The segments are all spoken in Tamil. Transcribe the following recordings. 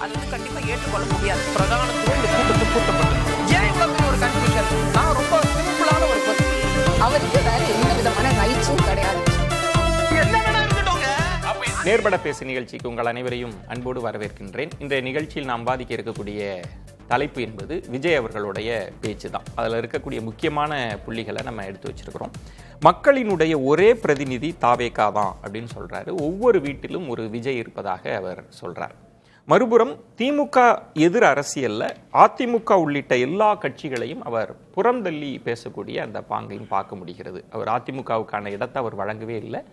அது வந்து கண்டிப்பா ஏற்றுக்கொள்ள முடியாது. பிரதானத்துவம் இந்த கூட்டத்தில் கூட்டப்பட்டது. ஏன் இவ்வளவு பெரிய ஒரு கன்ஃபியூஷன்? நான் ரொம்ப சிம்பிளான ஒரு பர்சன். அவருக்கு வேற எந்த விதமான ரைட்ஸும் கிடையாது. நேர்பட பேசு நிகழ்ச்சிக்கு உங்கள் அனைவரையும் அன்போடு வரவேற்கின்றேன். இன்றைய நிகழ்ச்சியில் நாம் பாதிக்க இருக்கக்கூடிய தலைப்பு என்பது விஜய் அவர்களுடைய பேச்சு தான். அதில் இருக்கக்கூடிய முக்கியமான புள்ளிகளை நம்ம எடுத்து வச்சிருக்கிறோம். மக்களினுடைய ஒரே பிரதிநிதி தாவேகா தான் அப்படின்னு சொல்றாரு. ஒவ்வொரு வீட்டிலும் ஒரு விஜய் இருப்பதாக அவர் சொல்றார். மறுபுறம் திமுக எதிர் அரசியல்ல அதிமுக உள்ளிட்ட எல்லா கட்சிகளையும் அவர் புறந்தள்ளி பேசக்கூடிய அந்த பாங்கையும் பார்க்க முடிகிறது. அவர் அதிமுகவுக்கான இடத்தை அவர் வழங்கவே இல்லை.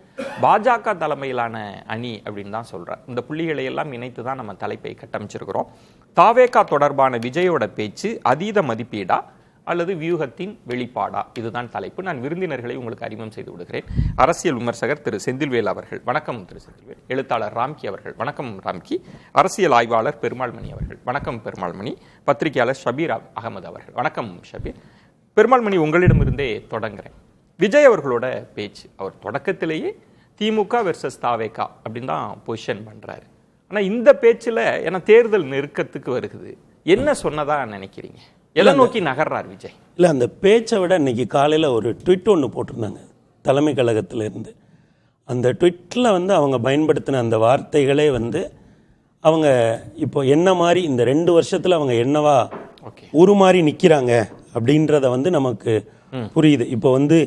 பாஜக தலைமையிலான அணி அப்படின்னு தான் சொல்றார். இந்த புள்ளிகளை எல்லாம் இணைத்து தான் நம்ம தலைப்பை கட்டமைச்சிருக்கிறோம். தாவேகா தொடர்பான விஜயோட பேச்சு அதீத மதிப்பீடா அல்லது வியூகத்தின் வெளிப்பாடா? இதுதான் தலைப்பு. நான் விருந்தினர்களை உங்களுக்கு அறிமுகம் செய்து விடுகிறேன். அரசியல் விமர்சகர் திரு செந்தில்வேல் அவர்கள், வணக்கம் திரு செந்தில்வேல். எழுத்தாளர் ராம்கி அவர்கள், வணக்கம் ராம்கி. அரசியல் ஆய்வாளர் பெருமாள்மணி அவர்கள், வணக்கம் பெருமாள்மணி. பத்திரிகையாளர் ஷபீர் அகமது அவர்கள், வணக்கம் ஷபீர். பெருமாள்மணி, உங்களிடமிருந்தே தொடங்குறேன். விஜய் அவர்களோட பேச்சு, அவர் தொடக்கத்திலேயே திமுக வெர்சஸ் தாவேகா அப்படின்னு தான் பொசிஷன் பண்றாரு. ஆனா இந்த பேச்சுல ஏன்னா தேர்தல் நெருக்கத்துக்கு வருகிறது, என்ன சொன்னதா நினைக்கிறீங்க? எதை நோக்கி நகர்றார் விஜய்? இல்லை, அந்த பேச்சை விட இன்னைக்கு காலையில் ஒரு ட்விட் ஒன்று போட்டிருந்தாங்க தலைமை கழகத்திலேருந்து. அந்த ட்விட்டில் வந்து அவங்க பயன்படுத்தின அந்த வார்த்தைகளே வந்து அவங்க இப்போ என்ன மாதிரி இந்த 2 வருஷத்தில் அவங்க என்னவா உருமாறி நிற்கிறாங்க அப்படின்றத வந்து நமக்கு புரியுது. இப்போ வந்து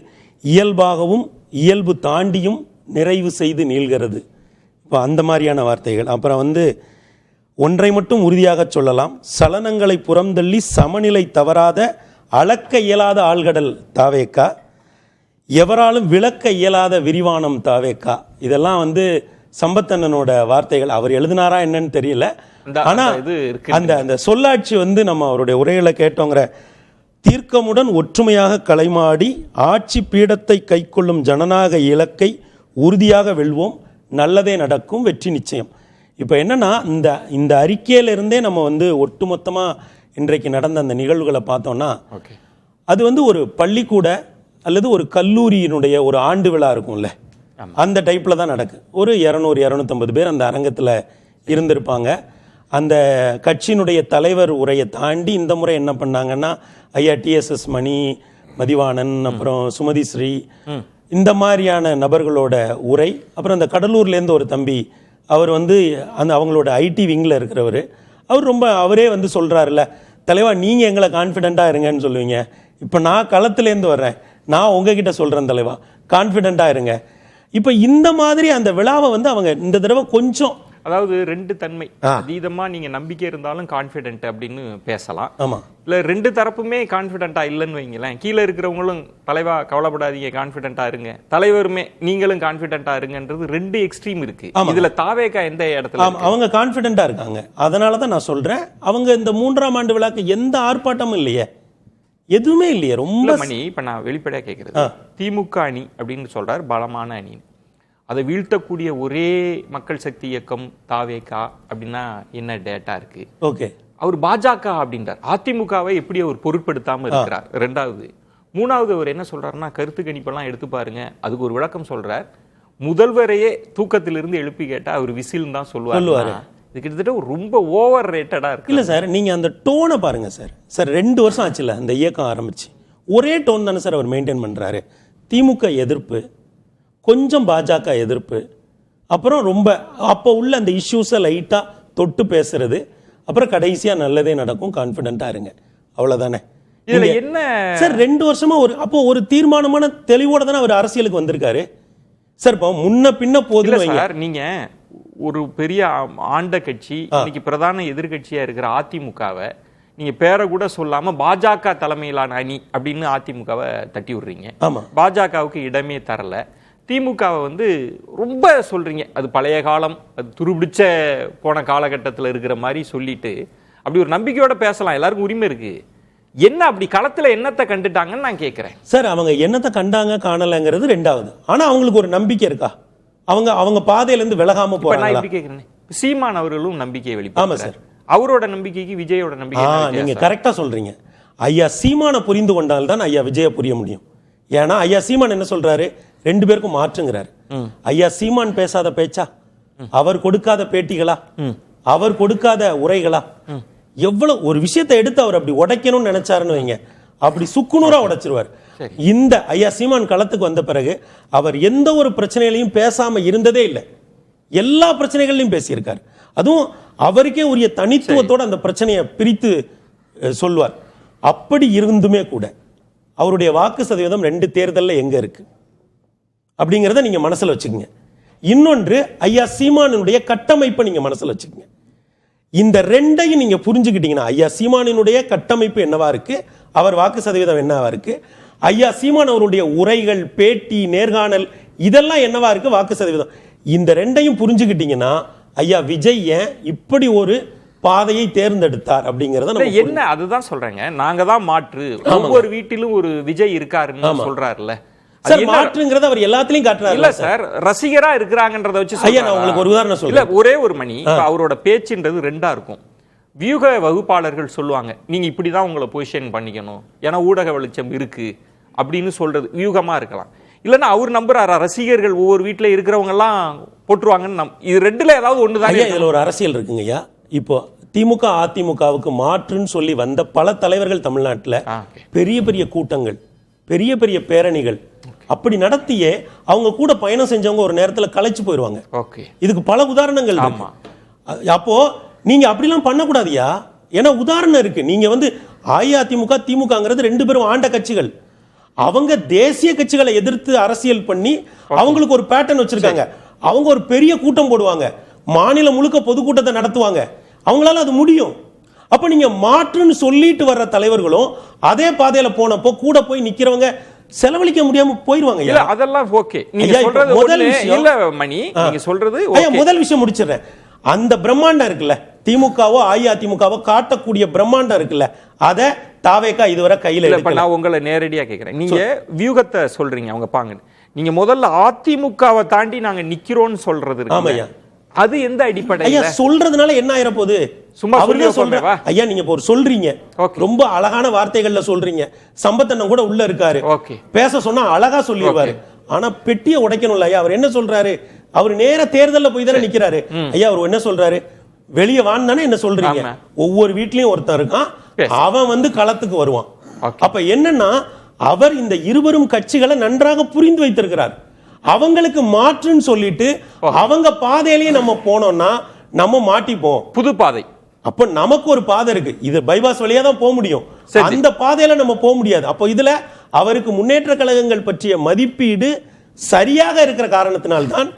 இயல்பாகவும் இயல்பு தாண்டியும் நிறைவு செய்து நீள்கிறது, இப்போ அந்த மாதிரியான வார்த்தைகள். அப்புறம் வந்து ஒன்றை மட்டும் உறுதியாக சொல்லலாம், சலனங்களை புறந்தள்ளி சமநிலை தவறாத அளக்க இயலாத ஆழ்கடல் தாவேகா, எவராலும் விளக்க இயலாத விரிவானம் தாவேகா. இதெல்லாம் வந்து சம்பத்தண்ணனோட வார்த்தைகள். அவர் எழுதினாரா என்னன்னு தெரியல. ஆனா அந்த அந்த சொல்லாட்சி வந்து நம்ம அவருடைய உரைகளை கேட்டோங்கிற தீர்க்கமுடன் ஒற்றுமையாக கலைமாடி ஆட்சி பீடத்தை கைக்கொள்ளும் ஜனநாயக இலக்கை உறுதியாக வெல்வோம், நல்லதே நடக்கும், வெற்றி நிச்சயம். இப்போ என்னன்னா இந்த அறிக்கையிலிருந்தே நம்ம வந்து ஒட்டுமொத்தமாக இன்றைக்கு நடந்த அந்த நிகழ்வுகளை பார்த்தோம்னா அது வந்து ஒரு பள்ளிக்கூட அல்லது ஒரு கல்லூரியினுடைய ஒரு ஆண்டு விழா இருக்கும்ல, அந்த டைப்பில் தான் நடக்கு. ஒரு 200-250 பேர் அந்த அரங்கத்தில் இருந்திருப்பாங்க. அந்த கட்சியினுடைய தலைவர் உரையை தாண்டி இந்த முறை என்ன பண்ணாங்கன்னா, ஐயா டிஎஸ்எஸ் மணி, மதிவாணன், அப்புறம் சுமதி ஸ்ரீ, இந்த மாதிரியான நபர்களோட உரை. அப்புறம் அந்த கடலூர்லேருந்து ஒரு தம்பி, அவர் வந்து அந்த அவங்களோட ஐடி விங்கில் இருக்கிறவர், அவரே வந்து சொல்கிறாருல்ல, தலைவா நீங்கள் எங்களை கான்ஃபிடென்ட்டாக இருங்கன்னு சொல்லுவீங்க, இப்போ நான் களத்துலேருந்து வர்றேன், நான் உங்ககிட்ட சொல்கிறேன் தலைவா, கான்ஃபிடென்ட்டாக இருங்க. இப்போ இந்த மாதிரி அந்த விழாவை வந்து அவங்க இந்த தடவை கொஞ்சம், அதாவது 2 தன்மை, அதீதமா நீங்க நம்பிக்கை இருந்தாலும் கான்ஃபிடென்ட் அப்படின்னு பேசலாம். ஆமா, இல்ல 2 தரப்புமே கான்ஃபிடென்ட்டா இல்லைன்னு வைங்களேன். கீழே இருக்கிறவங்களும் தலைவா கவலைப்படாதீங்க கான்ஃபிடென்ட்டா இருங்க, தலைவருமே நீங்களும் கான்ஃபிடென்ட்டா இருங்கன்றது 2 எக்ஸ்ட்ரீம் இருக்கு. இதுல தாவேகா எந்த இடத்துல? அவங்க கான்ஃபிடென்ட்டா இருக்காங்க. அதனால தான் நான் சொல்றேன், அவங்க இந்த 3ஆம் ஆண்டு விழாக்கு எந்த ஆர்ப்பாட்டமும் இல்லையே, எதுவுமே இல்லையே. ரொம்ப மணி இப்ப நான் வெளிப்படையா கேட்கறது, திமுக அணி அப்படின்னு சொல்றாரு, பலமான அணி, அதை வீழ்த்தக்கூடிய ஒரே மக்கள் சக்தி இயக்கம் தாவேகா அப்படின்னா என்ன டேட்டா இருக்கு? ஓகே, அவர் பாஜக அப்படின்றார். அதிமுகவை எப்படி அவர் பொருட்படுத்தாம இருக்கிறார்? 2வது. 3வது அவர் என்ன சொல்றாருன்னா, கருத்து கணிப்பெல்லாம் எடுத்து பாருங்க, அதுக்கு ஒரு விளக்கம் சொல்றார். முதல்வரையே தூக்கத்திலிருந்து எழுப்பி கேட்டா அவர் விசில் தான் சொல்லுவாரு. இது கிட்டத்தட்ட ரொம்ப ஓவர் ரேட்டடா இருக்கு. இல்ல சார், நீங்க அந்த டோனை பாருங்க சார். 2 வருஷம் ஆச்சுல அந்த இயக்கம் ஆரம்பிச்சு, ஒரே டோன் தானே சார் அவர் மெயின்டைன் பண்றாரு. திமுக எதிர்ப்பு, கொஞ்சம் பாஜக எதிர்ப்பு, அப்புறம் ரொம்ப அப்போ உள்ள அந்த இஷ்யூஸை லைட்டாக தொட்டு பேசுறது, அப்புறம் கடைசியாக நல்லதே நடக்கும், கான்ஃபிடென்ட்டாக இருங்க, அவ்வளோதானே. இதில் என்ன சார் 2 வருஷமா ஒரு தீர்மானமான தெளிவோட தானே அவர் அரசியலுக்கு வந்திருக்காரு சார். இப்போ முன்ன பின்ன போதும் சார். நீங்க ஒரு பெரிய ஆண்ட கட்சி, இன்னைக்கு பிரதான எதிர்கட்சியா இருக்கிற அதிமுகவை நீங்க பேரை கூட சொல்லாம பாஜக தலைமையிலான அணி அப்படின்னு அதிமுகவை தட்டி விடுறீங்க. பாஜகவுக்கு இடமே தரல. திமுகவை வந்து ரொம்ப சொல்றீங்க, அது பழைய காலம், அது துருபிடிச்ச போன காலகட்டத்தில் இருக்கிற மாதிரி சொல்லிட்டு அப்படி ஒரு நம்பிக்கையோட பேசலாம், எல்லாருக்கும் உரிமை இருக்கு. என்ன அப்படி களத்துல என்னத்தை கண்டுட்டாங்கன்னு நான் கேட்கிறேன் சார். அவங்க என்னத்தை கண்டாங்க காணலங்கிறது 2வது. ஆனா அவங்களுக்கு ஒரு நம்பிக்கை இருக்கா? அவங்க பாதையில இருந்து விலகாம போறாங்க. நான் இப்படி கேட்கிறேன், சீமான் அவர்களும் நம்பிக்கையை வெளிப்படுத்துறாரு. அவரோட நம்பிக்கைக்கு விஜயோட நம்பிக்கை நீங்க கரெக்டா சொல்றீங்க. ஐயா சீமான புரிந்து கொண்டால்தான் ஐயா விஜய புரிய முடியும். ஏன்னா ஐயா சீமான் என்ன சொல்றாரு, 2 பேருக்கும் மாற்றுங்கிறாரு. ஐயா சீமான் பேசாத பேச்சா, அவர் கொடுக்காத பேட்டிகளா, அவர் கொடுக்காத உரைகளா? எவ்வளவு ஒரு விஷயத்தை எடுத்து அவர் அப்படி உடைக்கணும்னு நினைச்சாருன்னு வைங்க, அப்படி சுக்குநூறா உடைச்சிருவார். இந்த ஐயா சீமான் களத்துக்கு வந்த பிறகு அவர் எந்த ஒரு பிரச்சனையிலையும் பேசாம இருந்ததே இல்லை. எல்லா பிரச்சனைகளையும் பேசியிருக்காரு. அதுவும் அவருக்கே உரிய தனித்துவத்தோட அந்த பிரச்சனையை பிரித்து சொல்வார். அப்படி இருந்துமே கூட அவருடைய வாக்கு சதவீதம் 2 தேர்தலில் எங்க இருக்கு அப்படிங்கிறத நீங்க மனசுல வச்சுக்கோங்க. இன்னொன்று, ஐயா சீமானுடைய கட்டமைப்பை நீங்க மனசுல வச்சுக்கோங்க. இந்த 2ஐயும் நீங்க புரிஞ்சுக்கிட்டீங்கன்னா, ஐயா சீமானினுடைய கட்டமைப்பு என்னவா இருக்கு, அவர் வாக்கு சதவீதம் என்னவா இருக்கு, ஐயா சீமான் அவருடைய உரைகள், பேட்டி, நேர்காணல் இதெல்லாம் என்னவா இருக்கு, வாக்கு சதவீதம், இந்த 2ஐயும் புரிஞ்சுக்கிட்டீங்கன்னா ஐயா விஜய் ஏன் இப்படி ஒரு பாதையை தேர்ந்தெடுத்தார் அப்படிங்கறத என்ன அதுதான் சொல்றேங்க. நாங்க தான் மாற்று, ஒவ்வொரு வீட்டிலும் ஒரு விஜய் இருக்காருன்னு சொல்றாருல்ல. சார் மாற்றுங்கிறத அவர் எல்லாத்துலயும் காட்டுறாரு. இல்ல சார், ரசிகரா இருக்கிறாங்கன்றத வச்சு ஐயா நான் உங்களுக்கு ஒரு உதாரணம் சொல்றேன். இல்ல ஒரே ஒரு மணி அவரோட பேச்சுன்றது 2ஆ இருக்கும். வியூக வகுப்பாளர்கள் சொல்லுவாங்க, நீங்க இப்படிதான் உங்களை பொசிஷன் பண்ணிக்கணும், ஏன்னா ஊடக வெளிச்சம் இருக்கு அப்படின்னு சொல்றது வியூகமா இருக்கலாம். இல்லன்னா அவர் நம்புறாரா ரசிகர்கள் ஒவ்வொரு வீட்டுல இருக்கிறவங்க எல்லாம் போட்டுருவாங்கன்னு? இது 2ல ஏதாவது ஒண்ணுதான். இதுல ஒரு அரசியல் இருக்குங்க ஐயா. இப்போ திமுக அதிமுகவுக்கு மாற்றுன்னு சொல்லி வந்த பல தலைவர்கள் தமிழ்நாட்டில் பெரிய பெரிய கூட்டங்கள், பெரிய பெரிய பேரணிகள் அப்படி நடத்தியே அவங்க கூட பயணம் செஞ்சவங்க ஒரு நேரத்தில் கலைச்சு போயிடுவாங்க. இதுக்கு பல உதாரணங்கள். அப்போ நீங்க அப்படிலாம் பண்ணக்கூடாதியா. ஏன்னா உதாரணம் இருக்கு. நீங்க வந்து அஇஅதிமுக திமுகங்கிறது 2 பேரும் ஆண்ட கட்சிகள். அவங்க தேசிய கட்சிகளை எதிர்த்து அரசியல் பண்ணி அவங்களுக்கு ஒரு பேட்டர்ன் வச்சிருக்காங்க. அவங்க ஒரு பெரிய கூட்டம் போடுவாங்க, மாநிலம் முழுக்க பொதுக்கூட்டத்தை நடத்துவாங்க, அவங்களால அது முடியும். அப்ப நீங்க மாற்றுன்னு சொல்லிட்டு வர்ற தலைவர்களும் அதே பாதையில போனப்போ கூட போய் நிக்கிறவங்க செலவழிக்க முடியாம போயிருவாங்க. அதெல்லாம் ஓகே. நீங்க சொல்றது முதல் விஷயம் இல்ல மணி, நீங்க சொல்றது ஓகே. முதல் விஷயம் முடிச்சிடுறேன். அந்த பிரம்மாண்டம் இருக்குல்ல, திமுகவோ அஇஅதிமுகவோ காட்டக்கூடிய பிரம்மாண்டம் இருக்குல்ல, அத தாவேகா இதுவரை கையில எடுக்கல. நான் உங்களை நேரடியா கேக்குறேன். நீங்க வியூகத்தை சொல்றீங்க, அவங்க பாங்க. நீங்க முதல்ல அதிமுகவை தாண்டி நாங்க நிக்கிறோம்னு சொல்றது இருக்கு. ஆமாய்யா. அது எந்த அடிப்படையில சொல்றதுனால என்ன ஆயிர போகுது? சும்மா அவரே சொல்றா ஐயா, நீங்க ஒரு சொல்றீங்க, ரொம்ப அழகான வார்த்தைகள்ல சொல்றீங்க, சம்பத்தண்ணன் கூட உள்ள இருக்காரு, பேச சொன்னா அழகா சொல்லிடுவாரு. ஆனா பெட்டியை உடைக்கணும்ல ஐயா. அவர் என்ன சொல்றாரு? அவர் நேர தேர்தல்ல போய் தானே நிக்கிறாரு. ஐயா அவர் என்ன சொல்றாரு? வெளியே வான்னு தானே என்ன சொல்றீங்க? ஒவ்வொரு வீட்லயும் ஒருத்தர் இருக்கான், அவன் வந்து களத்துக்கு வருவான். அப்ப என்னன்னா, அவர் இந்த இருவரும் கட்சிகளை நன்றாக புரிந்து வைத்திருக்கிறார். அவங்களுக்கு மாற்றுன்னு சொல்லிட்டு அவங்க பாதையிலேயே நம்ம போனோம்னா நம்ம மாட்டிப்போம். புது பாதை. அப்ப நமக்கு ஒரு பாதை இருக்கு, இது பைபாஸ் வழியா தான் போக முடியும். அந்த பாதையில நம்ம போக முடியாது. அப்போ இதுல அவருக்கு முன்னேற்ற கழகங்கள் பற்றிய மதிப்பீடு சரியாக இருக்கிற காரணத்தினால்தான்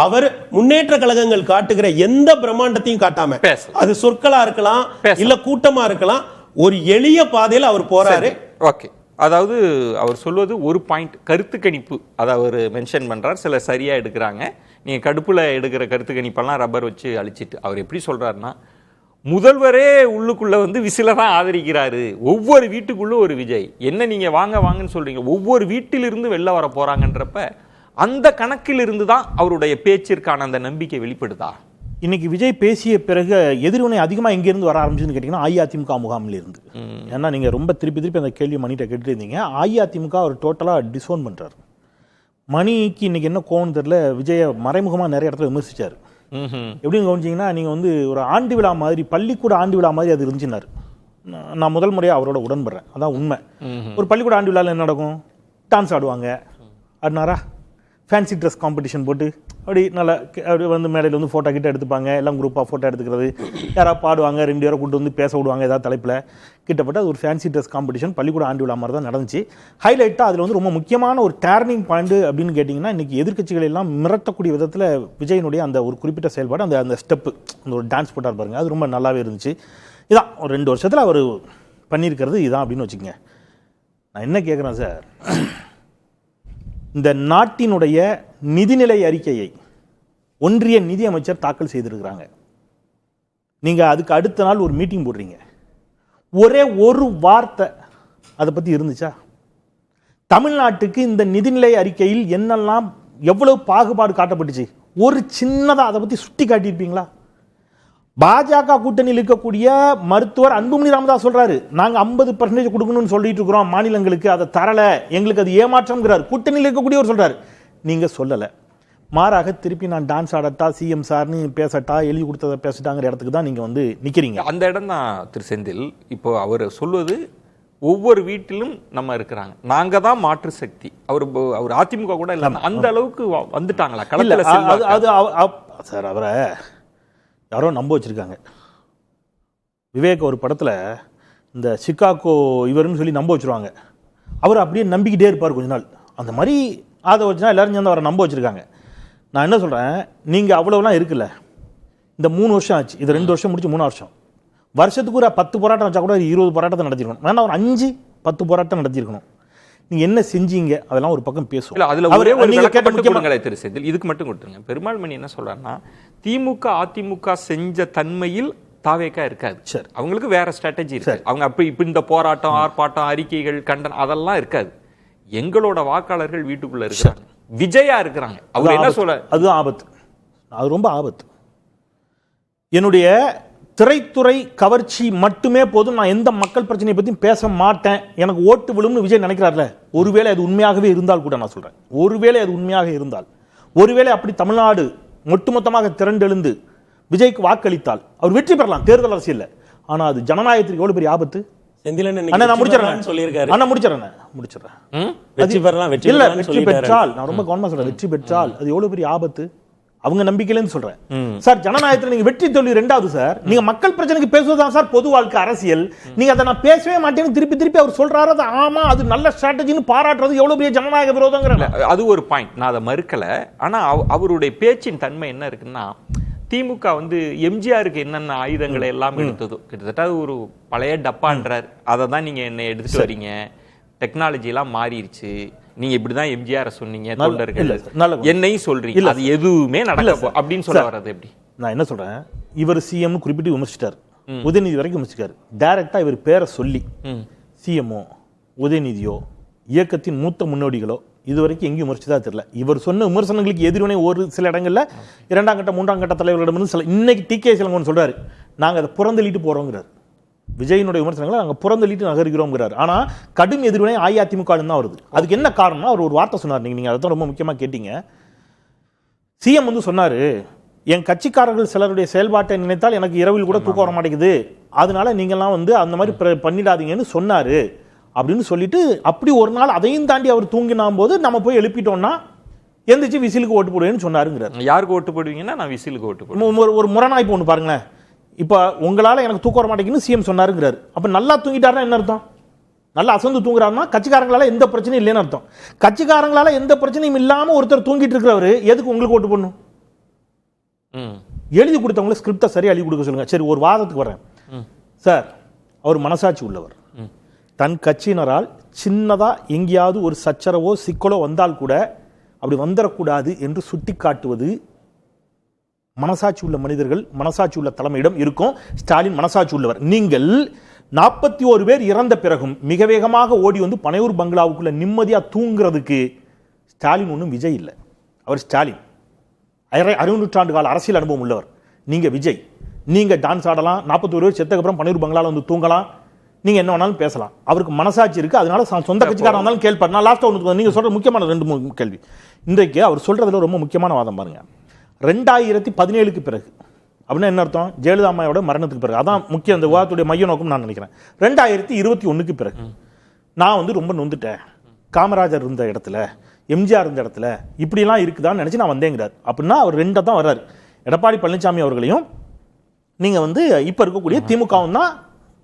அவர் முன்னேற்ற கழகங்கள் காட்டுகிற எந்த பிரம்மாண்டத்தையும் காட்டாம, அது சொற்களா இருக்கலாம் இல்ல கூட்டமா இருக்கலாம், ஒரு எளிய பாதையில அவர் போறாரு. ஓகே. அதாவது அவர் சொல்வது ஒரு பாயிண்ட் கருத்து கணிப்பு, அதை அவர் மென்ஷன் பண்றார். சில சரியா எடுக்கிறாங்க. நீங்க கடுப்புல எடுக்கிற கருத்து கணிப்பெல்லாம் ரப்பர் வச்சு அழிச்சிட்டு அவர் எப்படி சொல்றாருன்னா, முதல்வரே உள்ளுக்குள்ள வந்து விசில தான் ஆதரிக்கிறாரு, ஒவ்வொரு வீட்டுக்குள்ள ஒரு விஜய். என்ன நீங்க வாங்க வாங்கன்னு சொல்றீங்க, ஒவ்வொரு வீட்டிலிருந்து வெளில வர போறாங்கன்றப்ப அந்த கணக்கில் இருந்து தான் அவருடைய பேச்சிற்கான அந்த நம்பிக்கை வெளிப்படுதா? இன்னைக்கு விஜய் பேசிய பிறகு எதிர்வினை அதிகமாக எங்கேருந்து வர ஆரம்பிச்சுன்னு கேட்டிங்கன்னா அஇஅதிமுக முகாமில் இருந்து. ஏன்னா நீங்கள் ரொம்ப திருப்பி அந்த கேள்வி மணிகிட்ட கேட்டுட்டு இருந்தீங்க. அஇஅதிமுக அவர் டோட்டலாக டிஸ்ஓன் பண்ணுறாரு. மணிக்கு இன்னைக்கு என்ன கோவம் தெரியல, விஜயை மறைமுகமாக நிறைய இடத்துல விமர்சிச்சார். எப்படின்னு கவனிச்சிங்கன்னா, நீங்கள் வந்து ஒரு ஆண்டு விழா மாதிரி, பள்ளிக்கூட ஆண்டு விழா மாதிரி அது இருந்துச்சுன்னாரு. நான் முதல் முறையாக அவரோட உடன்படுறேன், அதான் உண்மை. ஒரு பள்ளிக்கூட ஆண்டு விழாவில் என்ன நடக்கும்? டான்ஸ் ஆடுவாங்க, ஆடினாரா? ஃபேன்சி ட்ரெஸ் காம்படிஷன் போட்டு அப்படி நல்லா அப்படி வந்து மேடையில் வந்து ஃபோட்டோ கிட்ட எடுத்துப்பாங்க, எல்லாம் குரூப்பாக ஃபோட்டோ எடுத்துக்கிறது, யாராவது பாடுவாங்க, 2 பேரை கூட்டு வந்து பேச விடுவாங்க ஏதாவது தலைப்பில். கிட்டப்பட்ட அது ஒரு ஃபேன்சி ட்ரெஸ் காம்படிஷன் பள்ளிக்கூட ஆண்டு விழா மாதிரி தான் நடந்துச்சு. ஹைலைட்டாக அதில் வந்து ரொம்ப முக்கியமான ஒரு டேர்னிங் பாயிண்ட் அப்படின்னு கேட்டிங்கன்னா, இன்றைக்கி எதிர்க்கட்சிகள் எல்லாம் மிரட்டக்கூடிய விதத்தில் விஜயனுடைய அந்த ஒரு குறிப்பிட்ட செயல்பாடு, அந்த ஸ்டெப்பு, அந்த ஒரு டான்ஸ் போட்டார் பாருங்க, அது ரொம்ப நல்லாவே இருந்துச்சு. இதான் ஒரு 2 வருஷத்தில் அவர் பண்ணியிருக்கிறது இதான் அப்படின்னு வச்சுக்கோங்க. நான் என்ன கேட்குறேன் சார், இந்த நாட்டினுடைய நிதிநிலை அறிக்கையை ஒன்றிய நிதியமைச்சர் தாக்கல் செய்திருக்கிறாங்க. நீங்கள் அதுக்கு அடுத்த நாள் ஒரு மீட்டிங் போடுறீங்க, ஒரே ஒரு வார்த்தை அதை பற்றி இருந்துச்சா? தமிழ்நாட்டுக்கு இந்த நிதிநிலை அறிக்கையில் என்னெல்லாம் எவ்வளவு பாகுபாடு காட்டப்பட்டுச்சு, ஒரு சின்னதாக அதை பற்றி சுட்டி காட்டியிருப்பீங்களா? பாஜக கூட்டணியில் இருக்கக்கூடிய மருத்துவர் அன்புமணி ராமதாஸ் சொல்றாரு, நாங்க 50% கொடுக்கணும்னு சொல்லிட்டு இருக்கிறோம் மாநிலங்களுக்கு, அதை தரல, எங்களுக்கு அது ஏமாற்றம்ங்கிறார். கூட்டணியில் இருக்கக்கூடியவர் சொல்றாரு, நீங்க சொல்லல. மாறாக திருப்பி நான் டான்ஸ் ஆடட்டா, சிஎம் சார்னு பேசட்டா, எழுதி கொடுத்ததை பேசட்டாங்கிற இடத்துக்கு தான் நீங்கள் வந்து நிற்கிறீங்க. அந்த இடம் தான் திரு செந்தில். இப்போ அவர் சொல்வது ஒவ்வொரு வீட்டிலும் நம்ம இருக்கிறாங்க, நாங்க தான் மாற்று சக்தி. அவர் அதிமுக கூட இல்லை, அந்த அளவுக்கு வந்துட்டாங்களா களத்துல? சார் அவரை யாரோ நம்ப வச்சிருக்காங்க. விவேக் ஒரு படத்தில் இந்த சிக்காகோ இவருன்னு சொல்லி நம்ப வச்சுருவாங்க. அவர் அப்படியே நம்பிக்கிட்டே இருப்பார் கொஞ்ச நாள். அந்த மாதிரி அதை வச்சுனா எல்லாரும் சேர்ந்து அவரை நம்ப வச்சுருக்காங்க. நான் என்ன சொல்கிறேன், நீங்கள் அவ்வளோலாம் இருக்குல்ல, இந்த 3 வருஷம் ஆச்சு, இது 2 வருஷம் முடிச்சு 3 வருஷம், வருஷத்துக்கு ஒரு 10 போராட்டம் வச்சா கூட 20 போராட்டத்தை நடத்திருக்கணும். வேணா ஒரு 5-10 போராட்டம் நடத்திருக்கணும். நீங்கள் என்ன செஞ்சீங்க அதெல்லாம் ஒரு பக்கம் பேசுவோம். திரு செந்தில் இதுக்கு மட்டும் கொடுத்துருங்க. பெருமாள் மணி என்ன சொல்றாருன்னா, திமுக அதிமுக செஞ்ச தன்மையில் தாவேக்கா இருக்காது. சரி, அவங்களுக்கு வேற ஸ்ட்ராட்டஜி இருக்கு. அவங்க அப்ப இப்ப இந்த போராட்டம், ஆர்ப்பாட்டம், அறிக்கைகள், கண்டனம் அதெல்லாம் இருக்காது. எங்களோட வாக்காளர்கள் வீட்டுக்குள்ள இருக்காங்க, விஜயா இருக்கிறாங்க. அவர் என்ன சொல்ல, அதுதான் ஆபத்து. அது ரொம்ப ஆபத்து. என்னுடைய திரைத்துறை கவர்ச்சி மட்டுமே போதும், நான் எந்த மக்கள் பிரச்சனையை பற்றியும் பேச மாட்டேன், எனக்கு ஓட்டு விழும்னு விஜய் நினைக்கிறார்ல. ஒருவேளை அது உண்மையாகவே இருந்தால் கூட, நான் சொல்றேன், ஒருவேளை அது உண்மையாக இருந்தால், ஒருவேளை அப்படி தமிழ்நாடு ஒட்டுமொத்தமாக திரண்டெழுந்து விஜய்க்கு வாக்களித்தால் அவர் வெற்றி பெறலாம் தேர்தல் அரசியல்ல. ஆனா அது ஜனநாயகத்திற்கு எவ்வளவு பெரிய ஆபத்து. வெற்றி பெற்றால், நான் ரொம்ப கவனமா சொல்றேன், வெற்றி பெற்றால் அது எவ்வளவு பெரிய ஆபத்து அவங்க நம்பிக்கையிலேருந்து சொல்றேன். சார், ஜனநாயகத்தில் நீங்க வெற்றி தோல்வி ரெண்டாவது சார். நீங்க மக்கள் பிரச்சனைக்கு பேசுவதுதான் சார் பொது வாழ்க்கை அரசியல். நீங்க அதை நான் பேசவே மாட்டேன்னு திருப்பி திருப்பி அவர் சொல்றாரு. அது ஆமா, அது நல்ல ஸ்ட்ராட்டஜின்னு பாராட்டுறது எவ்வளவு பெரிய ஜனநாயக விரோதங்கிற அது ஒரு பாயிண்ட். நான் அதை மறுக்கல. ஆனா அவருடைய பேச்சின் தன்மை என்ன இருக்குன்னா, திமுக எம்ஜிஆருக்கு என்னென்ன ஆயுதங்களை எல்லாம் எடுத்ததோ, கிட்டத்தட்ட ஒரு பழைய டப்பான்றார். அதை தான் நீங்க என்ன எடுத்துட்டு வரீங்க, டெக்னாலஜி எல்லாம் மாறிடுச்சு, நீங்க இப்படிதான் எம்ஜிஆர் சொன்னீங்க, தொண்டர்கள் என்னையும் சொல்றீங்க, அது எதுவுமே நடக்கல அப்படின்னு சொல்ல வர்றது எப்படி? நான் என்ன சொல்றேன், இவர் சிஎம் குறிப்பிட்டு விமர்சிட்டார், உதயநிதி வரைக்கும் விமர்சிட்டார். டைரக்டா இவர் பேரை சொல்லி சிஎம்ஓ, உதயநிதியோ, இயக்கத்தின் மூத்த முன்னோடிகளோ இதுவரைக்கும் எங்கேயும் விமர்சித்தா தெரியல. இவர் சொன்ன விமர்சனங்களுக்கு எதிர்வினை ஒரு சில இடங்கள்ல 2ஆம் கட்ட 3ஆம் கட்ட தலைவர்களிடமிருந்து இன்னைக்கு டிகே சிலங்கன்னு சொல்றாரு, நாங்க அதை புறந்தள்ளிட்டு போறோங்கிறார். விஜயினுடைய விமர்சனங்களை நாங்கள் புறந்தள்ளிட்டு நகர்கிறோங்கிறார். ஆனா கடும் எதிர்வினை அஇஅதிமுக தான் வருது. அதுக்கு என்ன காரணம்? அவர் ஒரு வார்த்தை சொன்னார், நீங்க அதை தான் ரொம்ப முக்கியமா கேட்டீங்க. சிஎம் சொன்னாரு, என் கட்சிக்காரர்கள் சிலருடைய செயல்பாட்டை நினைத்தால் எனக்கு இரவில் கூட தூக்கம் வர மாட்டேங்குது, அதனால நீங்கெல்லாம் அந்த மாதிரி பண்ணிடாதீங்கன்னு சொன்னாரு அப்படின்னு சொல்லிட்டு, அப்படி ஒரு நாள் அதையும் தாண்டி அவர் தூங்கினா போது நம்ம போய் எழுப்பிட்டோம்னா எந்திரிச்சு விசிலுக்கு ஓட்டு போடுவேன்னு சொன்னாருங்கிறார். யாருக்கு ஓட்டு போடுவீங்கன்னா நான் விசிலுக்கு ஓட்டு போடுவேன். ஒரு முரணாய்ப்பு ஒன்று பாருங்களேன். இப்ப உங்களால எனக்கு தூக்கம் வர மாட்டேங்குன்னு சிஎம் சொன்னாருங்கிறாரு. அப்ப நல்லா தூங்கிட்டாருன்னா என்ன அர்த்தம்? நல்லா அசந்து தூங்குறாருன்னா கட்சிக்காரங்களால எந்த பிரச்சனையும் இல்லைன்னு அர்த்தம். கட்சிக்காரங்களால எந்த பிரச்சனையும் இல்லாம ஒருத்தர் தூங்கிட்டு இருக்கிறவரு எதுக்கு உங்களுக்கு ஓட்டு போடணும்? எழுதி கொடுத்தவங்களை ஸ்கிரிப்டை சரியா எழுதி கொடுக்க சொல்லுங்க. சரி, ஒரு வாதத்துக்கு வரேன் சார். அவர் மனசாட்சி உள்ளவர். தன் கட்சியினரால் சின்னதா எங்கேயாவது ஒரு சச்சரவோ சிக்கலோ வந்தால் கூட அப்படி வந்துடக்கூடாது என்று சுட்டி காட்டுவது மனசாட்சி உள்ள மனிதர்கள், மனசாட்சி உள்ள தலைமையிடம் இருக்கும். ஸ்டாலின் மனசாட்சி உள்ளவர். நீங்கள் 41 பேர் இறந்த பிறகும் மிக வேகமாக ஓடி பனையூர் பங்களாவுக்குள்ள நிம்மதியா தூங்குறதுக்கு ஸ்டாலின் ஒன்றும் விஜய் இல்லை. அவர் ஸ்டாலின் 60 நூற்றாண்டு கால அரசியல் அனுபவம் உள்ளவர். நீங்க விஜய், நீங்க டான்ஸ் ஆடலாம், 41 பேர் செத்தக்கு அப்புறம் பனையூர் பங்களால தூங்கலாம், நீங்க என்ன வேணாலும் பேசலாம். அவருக்கு மனசாட்சி இருக்கு, அதனால சொந்த கட்சிக்காரன் இருந்தாலும் கேள்வி. நான் லாஸ்டா நீங்க சொல்ற முக்கியமான 2-3 கேள்வி. இன்றைக்கு அவர் சொல்றதுல ரொம்ப முக்கியமான வாதம் பாருங்க. 2017க்கு பிறகு அப்படின்னா என்ன அர்த்தம்? ஜெயலலிதா அம்மாவோட மரணத்துக்கு பிறகு. அதான் முக்கிய அந்த விவாதத்துடைய மைய நோக்கம் நான் நினைக்கிறேன். 2021க்கு பிறகு நான் ரொம்ப நொந்துட்டேன். காமராஜர் இருந்த இடத்துல, எம்ஜிஆர் இருந்த இடத்துல இப்படிலாம் இருக்குதான்னு நினைச்சு நான் வந்தேங்கிறார். அப்படின்னா அவர் 2 தான் வர்றாரு. எடப்பாடி பழனிசாமி அவர்களையும் நீங்க இப்ப இருக்கக்கூடிய திமுகவும் தான்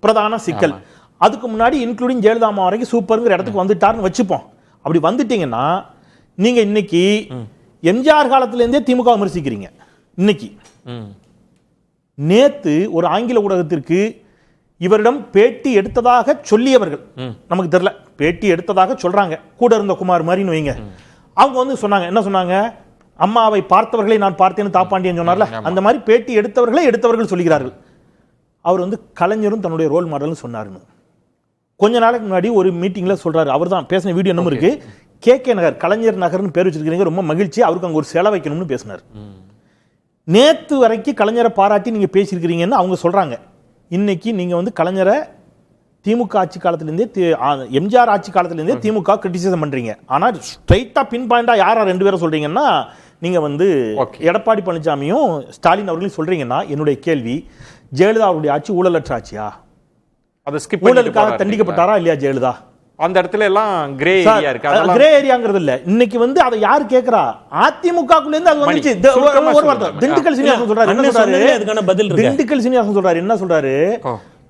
பிரதான சிக்கல். அதுக்கு முன்னாடி இன்க்ளூடிங் ஜெயலலிதா அம்மா வரைக்கும் சூப்பருங்கிற இடத்துக்கு வந்துட்டாருன்னு வச்சுப்போம். அப்படி வந்துட்டீங்கன்னா நீங்க இன்னைக்கு எம்ஜிஆர் காலத்துல இருந்தே திமுக விமர்சிக்கிறீங்க. இன்னைக்கு நேத்து ஒரு ஆங்கில ஊடகத்திற்கு இவரிடம் பேட்டி எடுத்ததாக சொல்லியவர்கள், நமக்கு தெரியல, பேட்டி எடுத்ததாக சொல்றாங்க, கூட இருந்த குமார் மாதிரின்னு வைங்க. அவங்க சொன்னாங்க, என்ன சொன்னாங்க? அம்மாவை பார்த்தவர்களை நான் பார்த்தேன்னு தாப்பாண்டியன் சொன்னார்ல, அந்த மாதிரி பேட்டி எடுத்தவர்கள் சொல்லுகிறார்கள். அவர் கலைஞரும் தன்னுடைய ரோல் மாடல்னு சொன்னாருன்னு கொஞ்ச நாளைக்கு முன்னாடி ஒரு மீட்டிங்ல சொல்றாரு. அவர் தான் பேசின வீடியோ என்ன இருக்கு, KK நகர் கலைஞர் நகர்னு பேர் வச்சிருக்கீங்க, ரொம்ப மகிழ்ச்சி, அவருக்கு அங்க ஒரு சிலை வைக்கணும்னு பேசினார். நேத்து வரைக்கும் கலைஞரை பாராட்டி நீங்க பேசியிருக்கிறீங்கன்னு அவங்க சொல்றாங்க. இன்னைக்கு நீங்க கலைஞரை திமுக ஆட்சி காலத்திலிருந்தே, எம்ஜிஆர் ஆட்சி காலத்திலிருந்தே திமுக கிரிட்டிசிசம் பண்றீங்க. ஆனா ஸ்ட்ரைட்டா பின் பாயிண்டா யாரா 2 பேரை சொல்றீங்கன்னா நீங்க வந்து எடப்பாடி பழனிசாமியும் ஸ்டாலின் அவர்களையும் சொல்றீங்கன்னா என்னுடைய கேள்வி, ஜெயலலிதா அவருடைய ஆட்சி ஊழலற்ற ஆட்சியா? அதை ஸ்கிப் ஊழலுக்காக தண்டிக்கப்பட்டாரா இல்லையா ஜெயலலிதா? அந்த இடத்துல எல்லாம் கிரே ஏரியா இருக்கு. அதெல்லாம் கிரே ஏரியாங்கிறது இல்ல. இன்னைக்கு வந்து அதை யார் கேக்குறா? அதிமுகக்குள்ள இருந்து அது வந்துச்சு. ஒரு வார்த்தை திண்டுக்கல் சீனிவாசன் சொல்றாரு, என்ன சொல்றாரு? அதுக்கான பதில் இருக்கு. திண்டுக்கல் சீனிவாசன் சொல்றாரு, என்ன சொல்றாரு?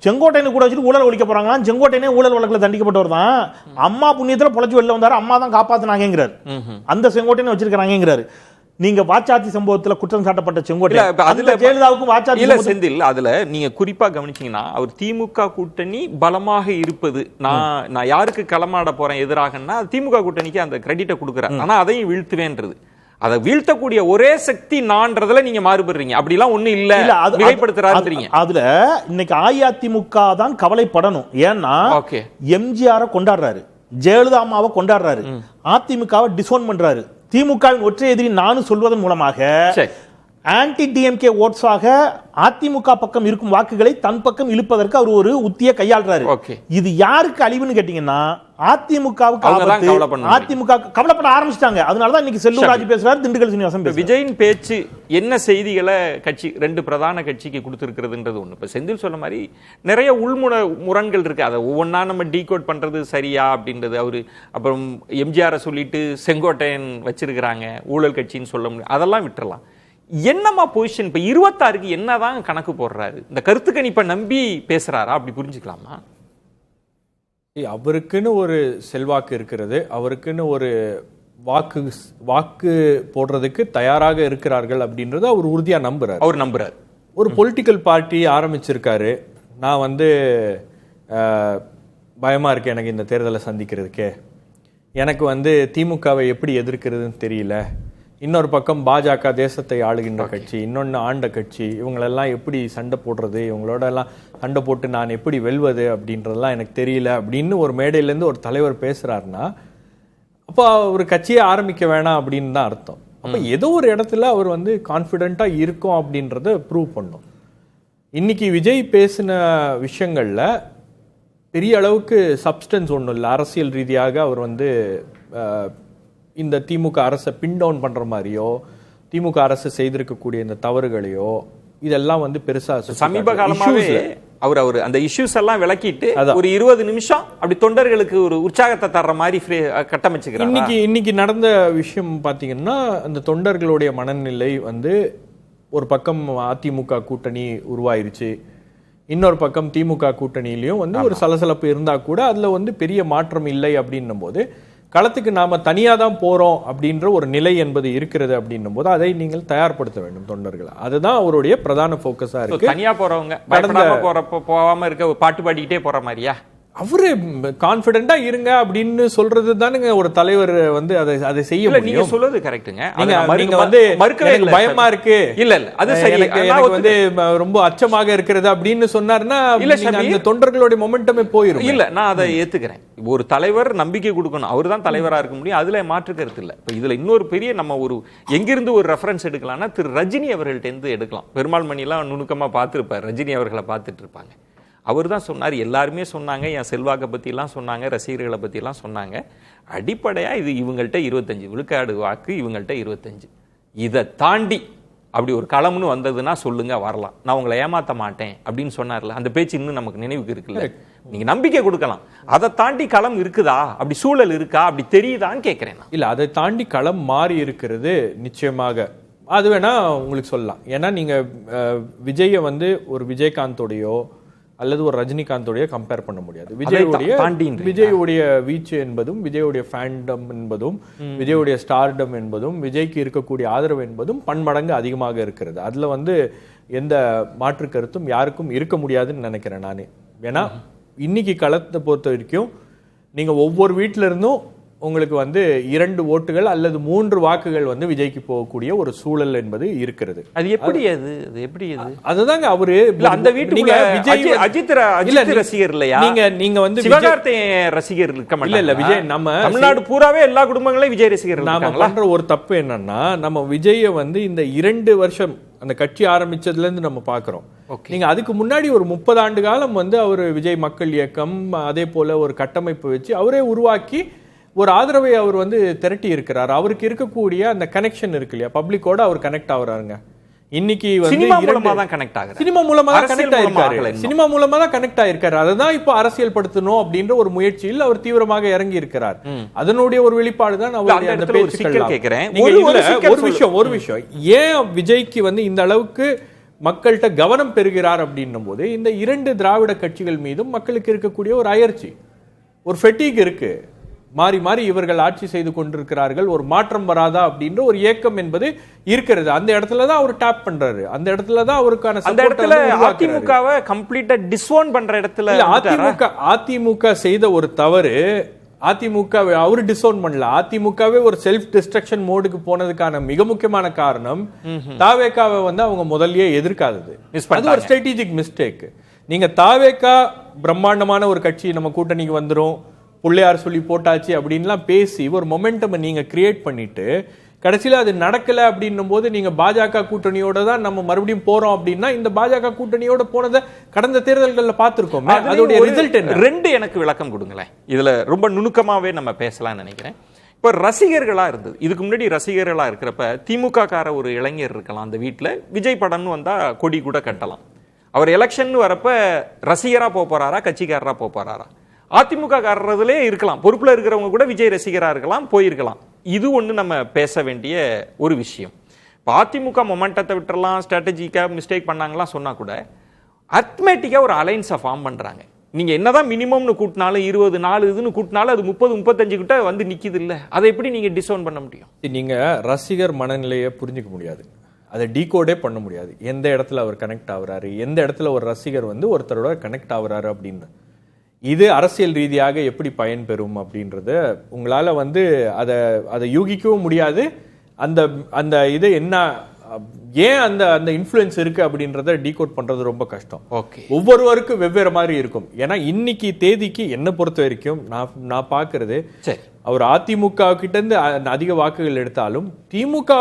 செங்கோட்டையனை கூட வச்சுட்டு ஊழல் ஒழிக்க போறாங்களா? செங்கோட்டையனே ஊழல் வழக்குல தண்டிக்கப்பட்டவர் தான். அம்மா புண்ணியத்துல பொழைச்சு வெளில வந்தாரு, அம்மா தான் காப்பாத்தினாங்கிறார். அந்த செங்கோட்டையனை வச்சிருக்காங்கிறாரு. நீங்க வாச்சாத்தி சம்பவத்துல குற்றம் சாட்டப்பட்ட செங்கோட்டை அதுல ஜெயலலிதாவுக்கும் வாச்சாத்தி இல்ல செந்தில், அதுல நீங்க குறிப்பா கவனிச்சீங்கன்னா அவர் திமுக கூட்டணி பலமாக இருப்பது, நான் யாருக்கு களமாட போறேன் எதிராகன்னா திமுக கூட்டணிக்கு அந்த கிரெடிட்டை கொடுக்குறேன், ஆனா அதையும் வீழ்த்துவேன்றது. அதை வீழ்த்தக்கூடிய ஒரே சக்தி நான்றதுல நீங்க மாறுபடுறீங்க. அப்படிலாம் ஒண்ணு இல்ல, மிகைப்படுத்துறாருன்றீங்க. அதுல இன்னைக்கு அஇஅதிமுக தான் கவலைப்படணும். ஏன்னா எம்ஜிஆரை கொண்டாடுறாரு, ஜெயலலிதா அம்மாவை கொண்டாடுறாரு, அதிமுகவை டிசோன் பண்றாரு. திமுகவின் ஒற்றை எதிரி நானும் சொல்வதன் மூலமாக ஆன்டி டிஎம்கே ஓட்ஸாக அதிமுக பக்கம் இருக்கும் வாக்குகளை தன் பக்கம் இழுப்பதற்கு அவர் ஒரு உத்தியை கையாளுறாரு. இது யாருக்கு அழிவுன்னு கேட்டீங்கன்னா அதிமுகவுக்கு ஆபத்து. அதிமுக கவலைப்பட ஆரம்பிச்சிட்டாங்க. அதனாலதான் இன்னைக்கு செல்லூர் ராஜு பேசுறாரு, திண்டுக்கல் சீனிவாசன் பேசுறாரு. விஜயின் பேச்சு என்ன செய்திகளை கட்சி ரெண்டு பிரதான கட்சிக்கு கொடுத்திருக்கிறதுன்றது ஒண்ணு. இப்ப செந்தில் சொன்ன மாதிரி நிறைய முரண்கள் இருக்கு. அதை ஒவ்வொன்னா நம்ம டீகோட் பண்றது சரியா அப்படின்றது. அவரு அப்புறம் எம்ஜிஆரை சொல்லிட்டு செங்கோட்டையன் வச்சிருக்கிறாங்க, ஊழல் கட்சின்னு சொல்ல முடியும், அதெல்லாம் விட்டுறலாம். என்னமா பொசிஷன் இப்ப 26க்கு என்னதான் கணக்கு போடுறாரு? இந்த கருத்து கணிப்பை நம்பி பேசுறாரா? அப்படி புரிஞ்சுக்கலாமா? அவருக்குன்னு ஒரு செல்வாக்கு இருக்கிறது, அவருக்குன்னு ஒரு வாக்கு போடுறதுக்கு தயாராக இருக்கிறார்கள் அப்படின்றத அவர் உறுதியா நம்புறாரு. அவர் நம்புறாரு. ஒரு பொலிட்டிக்கல் பார்ட்டி ஆரம்பிச்சிருக்காரு. நான் வந்து பயமா இருக்கு எனக்கு இந்த தேர்தலை சந்திக்கிறதுக்கே, எனக்கு வந்து திமுகவை எப்படி எதிர்க்கிறதுன்னு தெரியல, இன்னொரு பக்கம் பாஜக தேசத்தை ஆளுகின்ற கட்சி, இன்னொன்று ஆண்ட கட்சி, இவங்களெல்லாம் எப்படி சண்டை போடுறது, இவங்களோட எல்லாம் சண்டை போட்டு நான் எப்படி வெல்வது அப்படின்றதெல்லாம் எனக்கு தெரியல அப்படின்னு ஒரு மேடையிலேருந்து ஒரு தலைவர் பேசுறாருன்னா அப்போ ஒரு கட்சியை ஆரம்பிக்க வேணாம் அப்படின்னு தான் அர்த்தம். அப்போ ஏதோ ஒரு இடத்துல அவர் வந்து கான்ஃபிடென்ட்டாக இருக்கும் அப்படின்றத ப்ரூவ் பண்ணும். இன்னைக்கு விஜய் பேசின விஷயங்கள்ல பெரிய அளவுக்கு சப்ஸ்டன்ஸ் ஒன்றும் இல்லை. அரசியல் ரீதியாக அவர் வந்து இந்த திமுக அரசை பின் டவுன் பண்ற மாதிரியோ, திமுக அரசு செய்திருக்கக்கூடிய இந்த தவறுகளையோ இதெல்லாம் வந்து பெருசா சமீப காலமாவே அவர் அந்த இஷ்யூஸ் எல்லாம் விளக்கிட்டு ஒரு 20 நிமிஷம் அப்படி தொண்டர்களுக்கு ஒரு உற்சாகத்தை தர்ற மாதிரி கட்டமைச்சுக்கிறாங்க. இன்னைக்கு நடந்த விஷயம் பாத்தீங்கன்னா, அந்த தொண்டர்களுடைய மனநிலை வந்து ஒரு பக்கம் அதிமுக கூட்டணி உருவாயிருச்சு, இன்னொரு பக்கம் திமுக கூட்டணியிலையும் வந்து ஒரு சலசலப்பு இருந்தா கூட அதுல வந்து பெரிய மாற்றம் இல்லை அப்படின்னும் போது களத்துக்கு நாம தனியா தான் போறோம் அப்படின்ற ஒரு நிலை என்பது இருக்கிறது அப்படின்னும் போது அதை நீங்கள் தயார்படுத்த வேண்டும் தொண்டர்களை. அதுதான் அவருடைய பிரதான போக்கஸா இருக்கு. தனியா போறவங்க போகாம இருக்க பாட்டு பாடிக்கிட்டே போற மாதிரியா? அவரு கான்பிடென்ட்டா இருங்க அப்படின்னு சொல்றது தானுங்க ஒரு தலைவர் வந்து அதை செய்ய முடியும். நீங்க சொல்றது கரெக்ட்டுங்க. நீங்க வந்து பயமா இருக்கு, இல்ல அது எனக்கு வந்து ரொம்ப அச்சமாக இருக்கிறது அப்படின்னு சொன்னாருன்னா அந்த தொண்டர்களுடைய மொமெண்டமே போயிடும். இல்ல, நான் அதை ஏத்துக்கிறேன். ஒரு தலைவர் நம்பிக்கை கொடுக்கணும், அவர் தான் தலைவரா இருக்க முடியும், அதுல மாற்று கருத்து இல்ல. இப்ப இதுல இன்னொரு பெரிய நம்ம ஒரு எங்கிருந்து ஒரு ரெஃபரன்ஸ் எடுக்கலாம்னா திரு ரஜினி அவர்கள்ட்ட இருந்து எடுக்கலாம். பெருமாள் மணி எல்லாம் நுணுக்கமா பார்த்திருப்பார், ரஜினி அவர்களை பார்த்துட்டு இருப்பாங்க. அவர் தான் சொன்னார், எல்லாருமே சொன்னாங்க, என் செல்வாக்கை பற்றிலாம் சொன்னாங்க, ரசிகர்களை பற்றிலாம் சொன்னாங்க, அடிப்படையாக இது இவங்கள்ட்ட 25 விழுக்காடு வாக்கு, இவங்கள்ட்ட 25. இதை தாண்டி அப்படி ஒரு களம்னு வந்ததுன்னா சொல்லுங்க, வரலாம், நான் உங்களை ஏமாற்ற மாட்டேன் அப்படின்னு சொன்னார்ல, அந்த பேச்சு இன்னும் நமக்கு நினைவுக்கு இருக்குல்ல. நீங்க நம்பிக்கை கொடுக்கலாம், அதை தாண்டி களம் இருக்குதா, அப்படி சூழல் இருக்கா, அப்படி தெரியுதான்னு கேட்கிறேன். இல்ல, அதை தாண்டி களம் மாறி இருக்கிறது நிச்சயமாக அது வேணா உங்களுக்கு சொல்லலாம். ஏன்னா நீங்க விஜயை வந்து ஒரு விஜயகாந்தோடையோ அல்லது ஒரு ரஜினிகாந்தோடைய கம்பேர் பண்ண முடியாது. விஜயுடைய வீச்சு என்பதும், விஜயுடைய ஃபேண்டம் என்பதும், விஜயுடைய ஸ்டார்டம் என்பதும், விஜய்க்கு இருக்கக்கூடிய ஆதரவு என்பதும் பன்மடங்கு அதிகமாக இருக்கிறது. அதுல வந்து எந்த மாற்று கருத்தும் யாருக்கும் இருக்க முடியாதுன்னு நினைக்கிறேன் நானே. ஏன்னா இன்னைக்கு களத்தை பொறுத்த வரைக்கும் நீங்க ஒவ்வொரு வீட்டில இருந்தும் உங்களுக்கு வந்து 2 ஓட்டுகள் அல்லது 3 வாக்குகள் வந்து விஜய்க்கு போகக்கூடிய ஒரு சூழல் என்பது இருக்கிறது. அது எப்படி அதுதாங்க அவரு அந்த வீட்டுக்கு அஜித் ரசிகர் இல்லையா? நீங்க வந்து சிவகார்த்திகேயன் ரசிகர் இருக்க மாட்டாங்க. இல்ல விஜய், நம்ம தமிழ்நாடு பூராவே எல்லா குடும்பங்களையும் விஜய் ரசிகர். நாம பண்ற ஒரு தப்பு என்னன்னா, நம்ம விஜய வந்து இந்த 2 வருஷம் அந்த கட்சி ஆரம்பிச்சதுல இருந்து நம்ம பாக்குறோம். நீங்க அதுக்கு முன்னாடி ஒரு 30 ஆண்டு காலம் வந்து அவர் விஜய் மக்கள் இயக்கம் அதே போல ஒரு கட்டமைப்பு வச்சு அவரே உருவாக்கி ஒரு ஆதரவை அவர் வந்து திரட்டி இருக்கிறார். அவருக்கு இருக்கக்கூடிய அந்த கனெக்ஷன் இருக்கு இல்லையா, பப்ளிக்கோட அவர் கனெக்ட் ஆகுறாருங்க. இன்னைக்கு வந்து சினிமா மூலமா தான் கனெக்ட் ஆகுது. சினிமா மூலமா தான் அரசியல் கனெக்ட் மூலமா ஆயிருக்காரு. ஆகல இன்னும். சினிமா மூலமா தான் கனெக்ட் ஆயிருக்காரு. அதுதான் இப்போ அரசியல் படுத்தணும் அப்படின்ற ஒரு முயற்சியில் அவர் தீவிரமாக இறங்கி இருக்கிறார். அதனுடைய ஒரு வெளிப்பாடு தான் அவருடைய அந்த பேச்சுக்கள் கேக்குறேன். ஒரு விஷயம் ஏன் விஜய்க்கு வந்து இந்த அளவுக்கு மக்கள்கிட்ட கவனம் பெறுகிறார் அப்படின்னும் போது, இந்த 2 திராவிட கட்சிகள் மீதும் மக்களுக்கு இருக்கக்கூடிய ஒரு அயற்சி, ஒரு ஃபெட்டிக் இருக்கு. மாறி மாறி இவர்கள் ஆட்சி செய்து கொண்டிருக்கிறார்கள், ஒரு மாற்றம் வராதா அப்படின்ற ஒரு ஏக்கம் என்பது இருக்கிறது. அந்த இடத்துல தான் அவர் டாப் பண்றாரு. அந்த இடத்துல தான் அவருக்கான அந்த இடத்துல அதிமுகவை கம்ப்ளீட்டா டிஸ்ஓன் பண்ற இடத்துல அதிமுக செய்த ஒரு தவறு. அதிமுக அவர் டிஸ்ஓன் பண்ணல. அதிமுகவே ஒரு செல்ஃப் டிஸ்ட்ரக்ஷன் மோடுக்கு போனதுக்கான மிக முக்கியமான காரணம் தாவேகாவை வந்து அவங்க முதல்லயே எதிர்க்காதது. அது ஒரு ஸ்ட்ராட்டஜிக் மிஸ்டேக். நீங்க தாவேகா பிரம்மாண்டமான ஒரு கட்சி நம்ம கூட்டணிக்கு வந்துரும், பிள்ளையார் சொல்லி போட்டாச்சு அப்படின்லாம் பேசி ஒரு மொமெண்டம் நீங்க கிரியேட் பண்ணிட்டு கடைசியில அது நடக்கல அப்படின்னும் போது நீங்க பாஜக கூட்டணியோட தான் நம்ம மறுபடியும் போறோம் அப்படின்னா, இந்த பாஜக கூட்டணியோட போனதை கடந்த தேர்தல்கள்ல பார்த்திருக்கோம். அதோட ரிசல்ட் என்ன? 2 எனக்கு விளக்கம் கொடுங்களேன். இதுல ரொம்ப நுணுக்கமாவே நம்ம பேசலாம்னு நினைக்கிறேன். இப்ப ரசிகர்களா இருந்தது, இதுக்கு முன்னாடி ரசிகர்களா இருக்கிறப்ப திமுக கார ஒரு இளைஞர் இருக்கலாம் அந்த வீட்டுல, விஜய் படம்னு வந்தா கொடி கூட கட்டலாம். அவர் எலெக்ஷன் வரப்ப ரசிகரா போறாரா கட்சிக்காரரா போறாரா? அதிமுக காரர்களே இருக்கலாம், பொறுப்புல இருக்கிறவங்க கூட விஜய் ரசிகரா இருக்கலாம், போயிருக்கலாம். இது ஒண்ணு நம்ம பேச வேண்டிய ஒரு விஷயம். இப்போ அதிமுக மொமெண்டத்தை விட்டுறலாம், ஸ்ட்ராட்டஜிக்கா மிஸ்டேக் பண்ணாங்கலாம் சொன்னா கூட அத்மேட்டிக்கா ஒரு அலைன்ஸை ஃபார்ம் பண்றாங்க. நீங்க என்னதான் மினிமம்னு கூட்டினாலும் 24 இதுன்னு கூட்டினாலும் அது 30-35 கிட்ட வந்து நிக்குது இல்ல, அதை எப்படி நீங்க டிசோன் பண்ண முடியும்? நீங்க ரசிகர் மனநிலையை புரிஞ்சுக்க முடியாது, அதை டீகோடே பண்ண முடியாது. எந்த இடத்துல அவர் கனெக்ட் ஆகுறாரு, எந்த இடத்துல ஒரு ரசிகர் வந்து ஒருத்தரோட கனெக்ட் ஆகுறாரு அப்படின்னு. இது அரசியல் ரீதியாக எப்படி பயன்பெறும் அப்படின்றது உங்களால வந்து அதை யூகிக்கவும் முடியாது. அந்த அந்த இது என்ன, ஏன் அந்த அந்த இன்ஃப்ளூயன்ஸ் இருக்கு அப்படின்றத டீகோட் பண்றது ரொம்ப கஷ்டம். ஓகே, ஒவ்வொருவருக்கும் வெவ்வேறு மாதிரி இருக்கும். ஏன்னா இன்னைக்கு தேதிக்கு என்ன பொறுத்த வரைக்கும் நான் பாக்குறது, அவர் அதிமுக கிட்ட இருந்து அதிக வாக்குகள் எடுத்தாலும் திமுக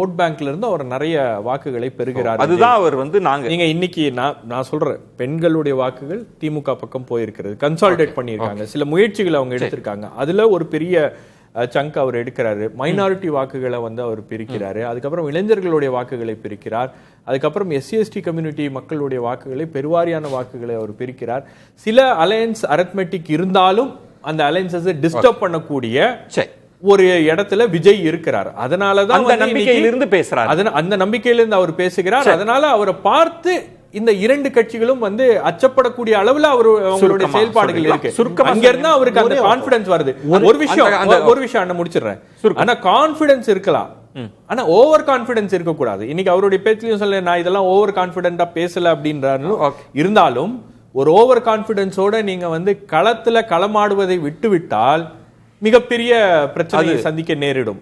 ஓட் பேங்க்ல இருந்து அவர் நிறைய வாக்குகளை பெறுகிறார். அதுதான் அவர் வந்து நீங்க இன்னைக்கு நான் சொல்றேன், பெண்களுடைய வாக்குகள் திமுக பக்கம் போயிருக்கிறது, கன்சாலிடேட் பண்ணியிருக்காங்க, சில முயற்சிகளை அவங்க எடுத்திருக்காங்க. அதுல ஒரு பெரிய சங்க் அவர் எடுக்கிறாரு. மைனாரிட்டி வாக்குகளை வந்து அவர் பிரிக்கிறாரு. அதுக்கப்புறம் இளைஞர்களுடைய வாக்குகளை பிரிக்கிறார். அதுக்கப்புறம் SC/ST கம்யூனிட்டி மக்களுடைய வாக்குகளை, பெருவாரியான வாக்குகளை அவர் பிரிக்கிறார். சில அலையன்ஸ் அரித்மெட்டிக் இருந்தாலும் அந்த அலையன்ஸை டிஸ்டர்ப் பண்ணக்கூடிய ஒரு இடத்துல விஜய் இருக்கிறார். அதனாலதான் அந்த நம்பிக்கையிலிருந்து பேசுறார். அந்த நம்பிக்கையிலிருந்து அவர் பேசுகிறார். அதனால அவரை பார்த்து இந்த 2 கட்சிகளும் வந்து அச்சப்படக்கூடிய அளவுல அவருடைய செயல்பாடுகள் இருக்கு. அங்க இருந்து அவருக்கு அந்த கான்பிடன்ஸ் வருது. ஒரு விஷயம் முடிச்சிடுறேன். ஆனா கான்பிடன்ஸ் இருக்கலாம், ஆனா ஓவர் கான்பிடன்ஸ் இருக்க கூடாது. இன்னைக்கு அவருடைய பேச்சிலையும் சொல்ல, நான் இதெல்லாம் ஓவர் கான்பிடென்ட்டா பேசல அப்படின்றாரு. இருந்தாலும் ஒரு ஓவர் கான்பிடன்ஸோட நீங்க வந்து களமாடுவதை விட்டுவிட்டால் மிகப்பெரிய பிரச்சனையை சந்திக்க நேரிடும்.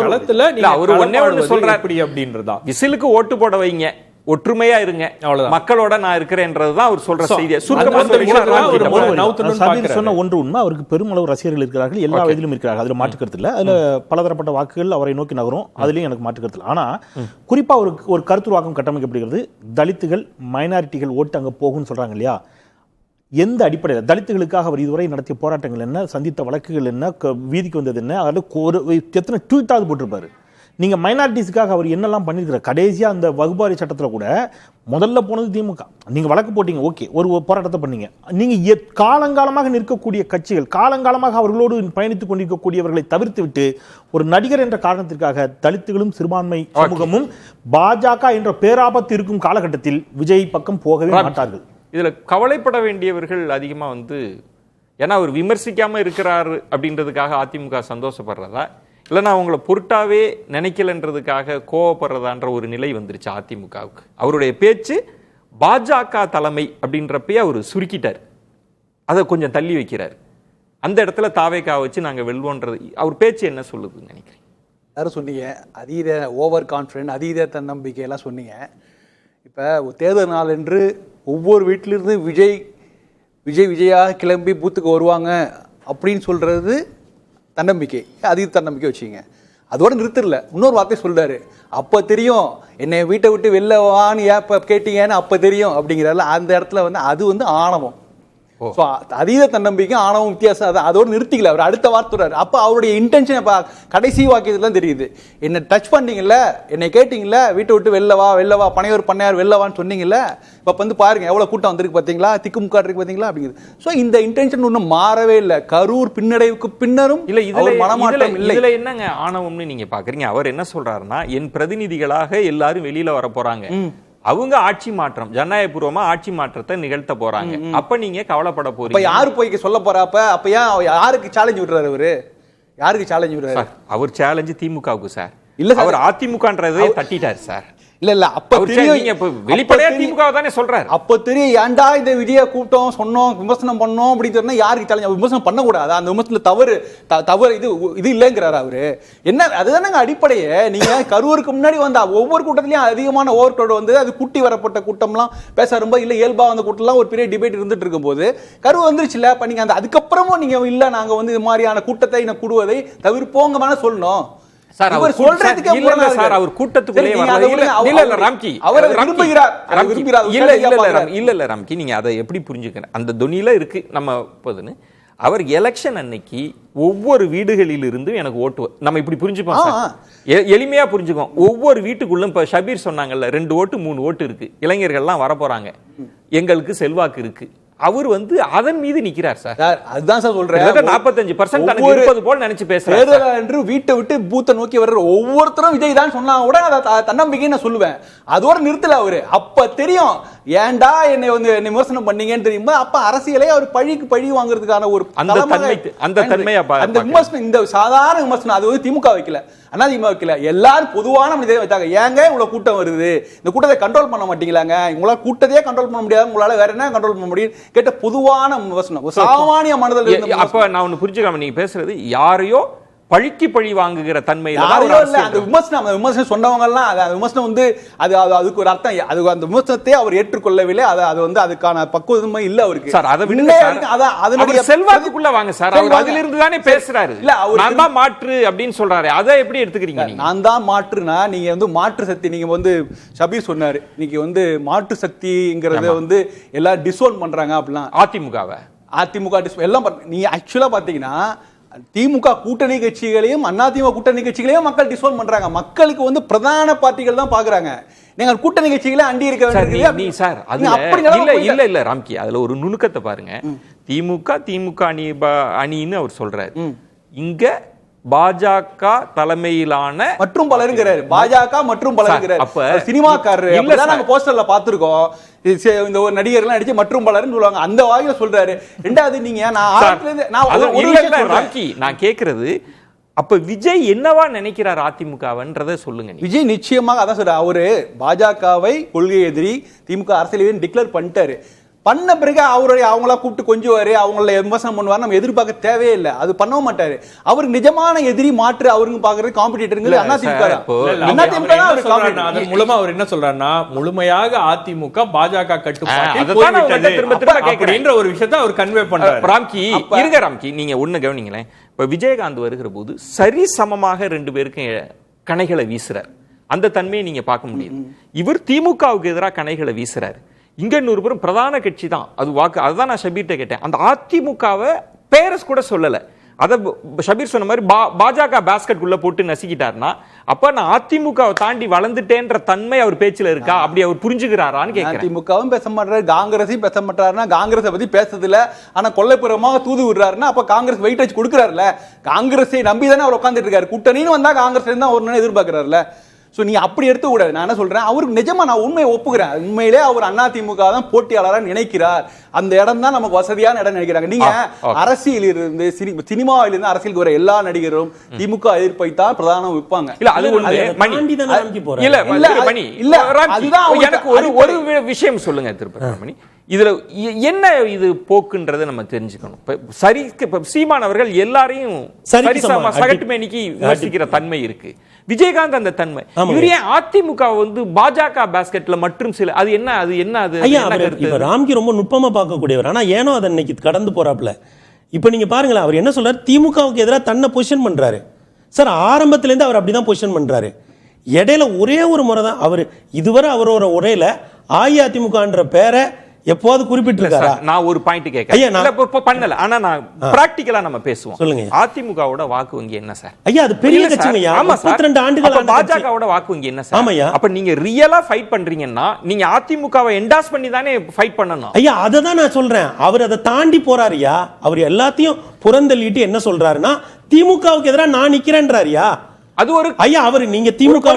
களத்துல அப்படின்றதா விசிலுக்கு ஓட்டு போட வைங்க, ஒற்றுமையா இருங்க, மக்களோட நான் இருக்கிறேன்றதுதான் அவர் சொல்ற செய்தி. சொன்ன ஒன்று உண்மை, அவருக்கு பெருமளவு ரசிகர்கள் இருக்கிறார்கள், எல்லா வயதிலும் இருக்கிறார்கள், அதுல மாற்றுக்கிறது இல்லை. அதுல பலதரப்பட்ட வாக்குகள் அவரை நோக்கி நகரும், அதுலயும் எனக்கு மாற்றுக்கிறது இல்லை. ஆனா குறிப்பா ஒரு கருத்துருவாக்கம் கட்டமைக்கப்படுகிறது. தலித்துகள் மைனாரிட்டிகள் ஓட்டு அங்க போகும்னு சொல்றாங்க இல்லையா? எந்த அடிப்படையில் தலித்துகளுக்காக அவர் இதுவரை நடத்திய போராட்டங்கள் என்ன, சந்தித்த வழக்குகள் என்ன, வீதிக்கு வந்தது என்ன, அதில் எத்தனை ட்வீட்டாவது போட்டிருப்பாரு. நீங்க மைனாரிட்டிஸுக்காக அவர் என்னெல்லாம் பண்ணியிருக்கிறார். கடைசியா அந்த வகுப்பாரி சட்டத்தில் கூட முதல்ல போனது திமுக. நீங்க வழக்கு போட்டீங்க, ஓகே, ஒரு போராட்டத்தை பண்ணீங்க. நீங்க காலங்காலமாக நிற்கக்கூடிய கட்சிகள், காலங்காலமாக அவர்களோடு பயணித்துக் கொண்டிருக்கக்கூடியவர்களை தவிர்த்து விட்டு ஒரு நடிகர் என்ற காரணத்திற்காக தலித்துகளும் சிறுபான்மை சமூகமும் பாஜக என்ற பேராபத்து இருக்கும் காலகட்டத்தில் விஜய் பக்கம் போகவே மாட்டார்கள். இதுல கவலைப்பட வேண்டியவர்கள் அதிகமா வந்து, ஏன்னா அவர் விமர்சிக்காம இருக்கிறாரு அப்படின்றதுக்காக அதிமுக சந்தோஷப்படுறதா, இல்லைன்னா அவங்கள பொருட்டாவே நினைக்கலன்றதுக்காக கோவப்படுறதான்ற ஒரு நிலை வந்துருச்சு அதிமுகவுக்கு. அவருடைய பேச்சு பாஜக தலைமை அப்படின்றப்பயே அவர் சுருக்கிட்டார், அதை கொஞ்சம் தள்ளி வைக்கிறார். அந்த இடத்துல தாவேகா வச்சு நாங்கள் வெல்வோன்றது அவர் பேச்சு என்ன சொல்லுதுன்னு நினைக்கிறேன். யாரும் சொன்னீங்க அதீத ஓவர் கான்ஃபிடென்ட், அதீத தன்னம்பிக்கை எல்லாம் சொன்னீங்க. இப்போ தேர்தல் நாள் என்று ஒவ்வொரு வீட்டிலிருந்து விஜயாக கிளம்பி பூத்துக்கு வருவாங்க அப்படின்னு சொல்கிறது தன்னம்பிக்கை, அதீத தன்னம்பிக்கை வச்சுங்க. அதோட நிறுத்தல, இன்னொரு வார்த்தை சொல்றாரு, அப்போ தெரியும் என்னை வீட்டை விட்டு வெளில வான்னு ஏன் இப்போ கேட்டீங்கன்னு அப்போ தெரியும் அப்படிங்கிறதுல அந்த இடத்துல வந்து அது வந்து ஆணவம். ஸோ அதீத தன்னம்பிக்கை ஆணவம் வித்தியாசம் அதோடு நிறுத்திக்கல. அவர் அடுத்த வார்த்தை அப்போ அவருடைய இன்டென்ஷன் கடைசி வாக்கியத்துல தெரியுது. என்ன டச் பண்ணீங்கல்ல, என்னை கேட்டீங்கல்ல, வீட்டை விட்டு வெளிலவா பனையூர் பண்ணையார் வெளிலவான்னு சொன்னீங்கல்ல, இப்போ வந்து பாருங்க எவ்வளவு கூட்டம் வந்திருக்கு பார்த்தீங்களா, திக்குமுக்காடு இருக்கு பார்த்தீங்களா அப்படிங்கிறது. ஸோ இந்த இன்டென்ஷன் ஒன்றும் மாறவே இல்லை. கரூர் பின்னடைவுக்கு பின்னரும் இல்ல இதுல மனமாற்றம் இல்லை. இதுல என்னங்க ஆணவம்னு நீங்க பாக்குறீங்க? அவர் என்ன சொல்றாருன்னா, என் பிரதிநிதிகளாக எல்லாரும் வெளியில வர போறாங்க, அவங்க ஆட்சி மாற்றம் ஜனநாயகபூர்வமா ஆட்சி மாற்றத்தை நிகழ்த்த போறாங்க, அப்ப நீங்க கவலைப்பட போறீங்க. யாரு போய் சொல்ல போறாப்ப அப்ப ஏன் யாருக்கு சேலஞ்ச் விடுறாரு அவரு? யாருக்கு சேலஞ்ச் விடுறாரு? அவர் சேலஞ்சு திமுகவுக்கு சார். இல்ல அவர் அதிமுகன்றதை தட்டிட்டாரு சார். இல்ல அப்ப வெளிப்படையா திமுக தானே சொல்றாரு. அப்ப தெரியும் ஏன்டா இந்த விஜய கூட்டம் சொன்னோம், விமர்சனம் பண்ணோம் அப்படின்னு சொன்னா யாருக்கு சேலஞ்ச்? விமர்சனம் பண்ணக்கூடாது, அந்த விமர்சனத்துல தவறு இது இல்லைங்கிறாரு அவரு. என்ன அதுதானங்க அடிப்படையே. நீங்க கரூருக்கு முன்னாடி வந்த ஒவ்வொரு கூட்டத்திலயும் அதிகமான ஓவர் கிரவுட் வந்து அது கூட்டி வரப்பட்ட கூட்டம்லாம் பேச ரொம்ப இல்ல இயல்பா வந்த கூட்டம்லாம் ஒரு பெரிய டிபேட் இருந்துட்டு இருக்கும் போது கரூர் வந்துருச்சுல. இப்ப நீங்க அந்த அதுக்கப்புறமும் நீங்க இல்ல நாங்க வந்து இது மாதிரியான கூட்டத்தை கூடுவதை தவிர்ப்போங்க சொல்லணும் சார். அவர் சொல்றதுக்கு இல்ல சார், அவர் கூட்டத்துக்குள்ளே இல்ல ராம்கி, அவர் விரும்புகிறார். இல்ல ராம்கி, நீங்க அதை எப்படி புரிஞ்சுக்கணும்? அந்த தொனியில இருக்கு நம்ம போதுன்னு. அவர் எலெக்ஷன் அன்னைக்கு ஒவ்வொரு வீடுகளில் இருந்து எனக்கு ஓட்டு, நம்ம இப்படி புரிஞ்சுப்போம் சார், எளிமையா புரிஞ்சுக்கோம். ஒவ்வொரு வீட்டுக்குள்ளும் இப்ப ஷபீர் சொன்னாங்கல்ல 2 ஓட்டு 3 ஓட்டு இருக்கு, இளைஞர்கள்லாம் வர போறாங்க, எங்களுக்கு செல்வாக்கு இருக்கு, அவர் வந்து அதன் மீது நிக்கிறார் சார். அதுதான் சார் சொல்றேன். 45% இருப்பது போல் நினைச்சு பேசுறாரு என்று வீட்டை விட்டு பூத்தை நோக்கி வர்ற ஒவ்வொருத்தரும் விஜய் தான் சொன்னா கூட தன்னம்பிக்கை நான் சொல்லுவேன். அதோட நிறுத்தல அவரு. அப்ப தெரியும் ஏன்டா என்னை வந்து விமர்சனம் பண்ணீங்கன்னு தெரியுமா. அப்ப அரசியலை அவர் பழிக்கு பழி வாங்குறதுக்கான ஒரு அந்த தன்மையை அந்த விமர்சனம், இந்த சாதாரண விமர்சனம் அது வந்து திமுக வைக்கல, அதிமுக வைக்கல, எல்லாரும் பொதுவான வச்சாங்க. ஏங்க இவ்வளவு கூட்டம் வருது, இந்த கூட்டத்தை கண்ட்ரோல் பண்ண மாட்டீங்களாங்க, உங்களால கூட்டத்தையே கண்ட்ரோல் பண்ண முடியாது, உங்களால வேற என்ன கண்ட்ரோல் பண்ண முடியும் கேட்ட பொதுவான விமர்சனம் சாமானிய மனதில். அப்ப நான் ஒண்ணு புரிஞ்சுக்காம நீங்க பேசுறது யாரையோ பழிக்கு பழி வாங்குகிற தன்மையில அந்த விமர்சனம் சொன்னவங்க எல்லாம் அந்த விமர்சனம் வந்து அதுக்கு ஒரு அர்த்தம், அது அந்த விமர்சனத்தை அவர் ஏற்றுக்கொள்ளவில்லை, அது வந்து அதுக்கான பக்குவமே இல்ல அவருக்கு. சார் அதை விடுங்க, அதனுடைய செல்வாக்குக்குள்ள வாங்க சார். அவர் அதில இருந்து தானே பேசுறாரு. இல்ல நான் தான் மாற்று அப்படின்னு சொல்றாரு, அதை எப்படி எடுத்துக்கிறீங்க? நான் தான் மாற்றுனா நீங்க வந்து மாற்று சக்தி, நீங்க வந்து ஷபீர் சொன்னாரு நீங்க வந்து மாற்று சக்திங்கிறத வந்து எல்லாம் டிஸ்ஓன் பண்றாங்க அப்படிலாம். அதிமுக எல்லாம் நீங்க ஆக்சுவலா பாத்தீங்கன்னா திமுக கூட்டணி கட்சிகளையும் அதிமுக கூட்டணி கட்சிகளையும் மக்கள் டிஸ்ஓன் பண்றாங்க. மக்களுக்கு வந்து பிரதான பார்ட்டிகள் தான் பாக்குறாங்க. நீங்க கூட்டணி கட்சிகளை அண்டி இருக்க வேண்டியது சார். இல்ல ராம்கி, அதுல ஒரு நுணுக்கத்தை பாருங்க. திமுக அணின்னு அவர் சொல்றாரு, இங்க பாஜக தலைமையிலான மற்றும் பலருங்கிறாரு. பாஜக மற்றும் பலருங்கிறாரு. அப்ப சினிமாக்காரரு அப்படிதான் நாங்க போஸ்டர்ல பாத்துருக்கோம். இந்த ஒரு நடிகர்லாம் நடிச்சு மற்றும் பலர்னு சொல்லுவாங்க, அந்த வாயில சொல்றாரு. ரெண்டாவது நீங்க நான் கேக்குறது, அப்ப விஜய் என்னவா நினைக்கிறார் அதிமுகவன்றதை சொல்லுங்க. விஜய் நிச்சயமாக அதான் சொல்ற, அவரு பாஜகவை கொள்கை எதிரி, திமுக அரசியல் டிக்ளேர் பண்ணிட்டாரு. பண்ண பிறகு அவங்களா கூப்பிட்டு கொஞ்சுவாரு, அவங்கள விமர்சனம் பண்ணுவாரு, நம்ம எதிர்பார்க்க தேவையே இல்லை, அது பண்ணவும் மாட்டாரு. அவருக்கு நிஜமான எதிரி மாற்று அவருக்கு பாக்குறது காம்படிட்டருங்க மூலமா அவர் என்ன சொல்றாருன்னா, முழுமையாக அதிமுக பாஜக கட்டுப்பாடு ஒரு விஷயத்தை அவர் கன்வே பண்றாரு. ராம்கி இருங்க, ராம்கி நீங்க ஒண்ணு கவனிங்களேன். இப்ப விஜயகாந்த் வருகிற போது சரி சமமாக 2 பேருக்கும் கணைகளை வீசுறார். அந்த தன்மையை நீங்க பார்க்க முடியுது. இவர் திமுகவுக்கு எதிராக கணைகளை வீசுறாரு. இங்க இன்னொரு பேரும் பிரதான கட்சி தான் அது வாக்கு. அதுதான் நான் ஷபீர்ட்ட கேட்டேன். அந்த அதிமுகவை பேரஸ் கூட சொல்லல. அத ஷபீர் சொன்ன மாதிரி பாஜக பாஸ்கெட் குள்ள போட்டு நசிக்கிட்டாருன்னா, அப்ப நான் அதிமுகவை தாண்டி வளர்ந்துட்டேன்ற தன்மை அவர் பேச்சுல இருக்கா? அப்படி அவர் புரிஞ்சுக்கிறாரான்னு கேட்கிறேன். அதிமுகவும் பேச மாட்டாரு, காங்கிரஸையும் பேச மாட்டாருன்னா, காங்கிரஸை பத்தி பேசுறதுல ஆனா கொள்ளைப்புறமாக தூது விடுறாருன்னா, அப்ப காங்கிரஸ் வெயிட்டேஜ் கொடுக்குறாருல. காங்கிரஸை நம்பி தானே அவர் உட்காந்துட்டு இருக்காரு. கூட்டணின்னு வந்தா காங்கிரஸ் தான் ஒரு எதிர்பார்க்கிறாருல. ஸோ நீ அப்படி எடுத்து கூடாது. நான் என்ன சொல்றேன், அவருக்கு நிஜமா நான் உண்மையை ஒப்புக்கிறேன். உண்மையிலே அவர் அதிமுக தான் போட்டியாளராக நினைக்கிறார். அந்த இடம் தான் நமக்கு வசதியான இடம் நினைக்கிறாங்க. நீங்க அரசியலிருந்து சினிமாவிலிருந்து அரசியலுக்கு வர எல்லா நடிகரும் திமுக எதிர்ப்பை தான் பிரதானம் வைப்பாங்க. இல்ல அது எனக்கு ஒரு விஷயம் சொல்லுங்க திருப்பதி. இதுல என்ன இது போக்குன்றதை நம்ம தெரிஞ்சுக்கணும். சரி, சீமான் அவர்கள் எல்லாரையும் சகட்டுமேனிக்கு விமர்சிக்கிற தன்மை இருக்கு. விஜயகாந்த் அந்த தன்மை. அதிமுக வந்து பாஜக பாஸ்கெட்ல மற்றும் சில அது ராம்கி ரொம்ப நுட்பமா பார்க்கக்கூடியவர். ஆனா ஏனோ அதை இன்னைக்கு கடந்து போறாப்ல. இப்ப நீங்க பாருங்களேன், அவர் என்ன சொல்றாரு, திமுகவுக்கு எதிராக தன்னை பொசிஷன் பண்றாரு. சார் ஆரம்பத்துல இருந்து அவர் அப்படிதான் பொசிஷன் பண்றாரு. இடையில ஒரே ஒரு முறை தான் அவர் இதுவரை அவரோட உரையில அஇஅதிமுகன்ற பேரை எப்போது குறிப்பிட்டிருக்காரா? நான் ஒரு பாயிண்ட் ஐயா, கேட்கிறேன். நான் இல்ல, இப்ப பண்ணல. ஆனா நான் பிராக்டிகலா நம்ம பேசுவோம். சொல்லுங்க. அதிமுகவோட வாக்கு வங்கி என்ன சார்? ஐயா, அது பெரிய இல்ல சார். கட்சிங்கய்யா. ஆமா சார். 32 ஆண்டுகள் அப்ப ஆண்ட கட்சி. பாஜகவோட வாக்கு வங்கி என்ன சார்? ஆமாய்யா. அப்ப நீங்க ரியலா ஃபைட் பண்றீங்கன்னா நீங்க அதிமுகவை என்டாஸ் பண்ணி தானே ஃபைட் பண்ணணும். ஐயா, அதை தான் நான் சொல்றேன். அவர் அதை தாண்டி போறாருயா. அவர் எல்லாத்தையும் புறந்தள்ளிட்டு என்ன சொல்றாருன்னா, திமுகவுக்கு எதிராக நான் நிக்கிறேன்றாருயா. அது ஒரு ஐயா, அவர் நீங்க திமுக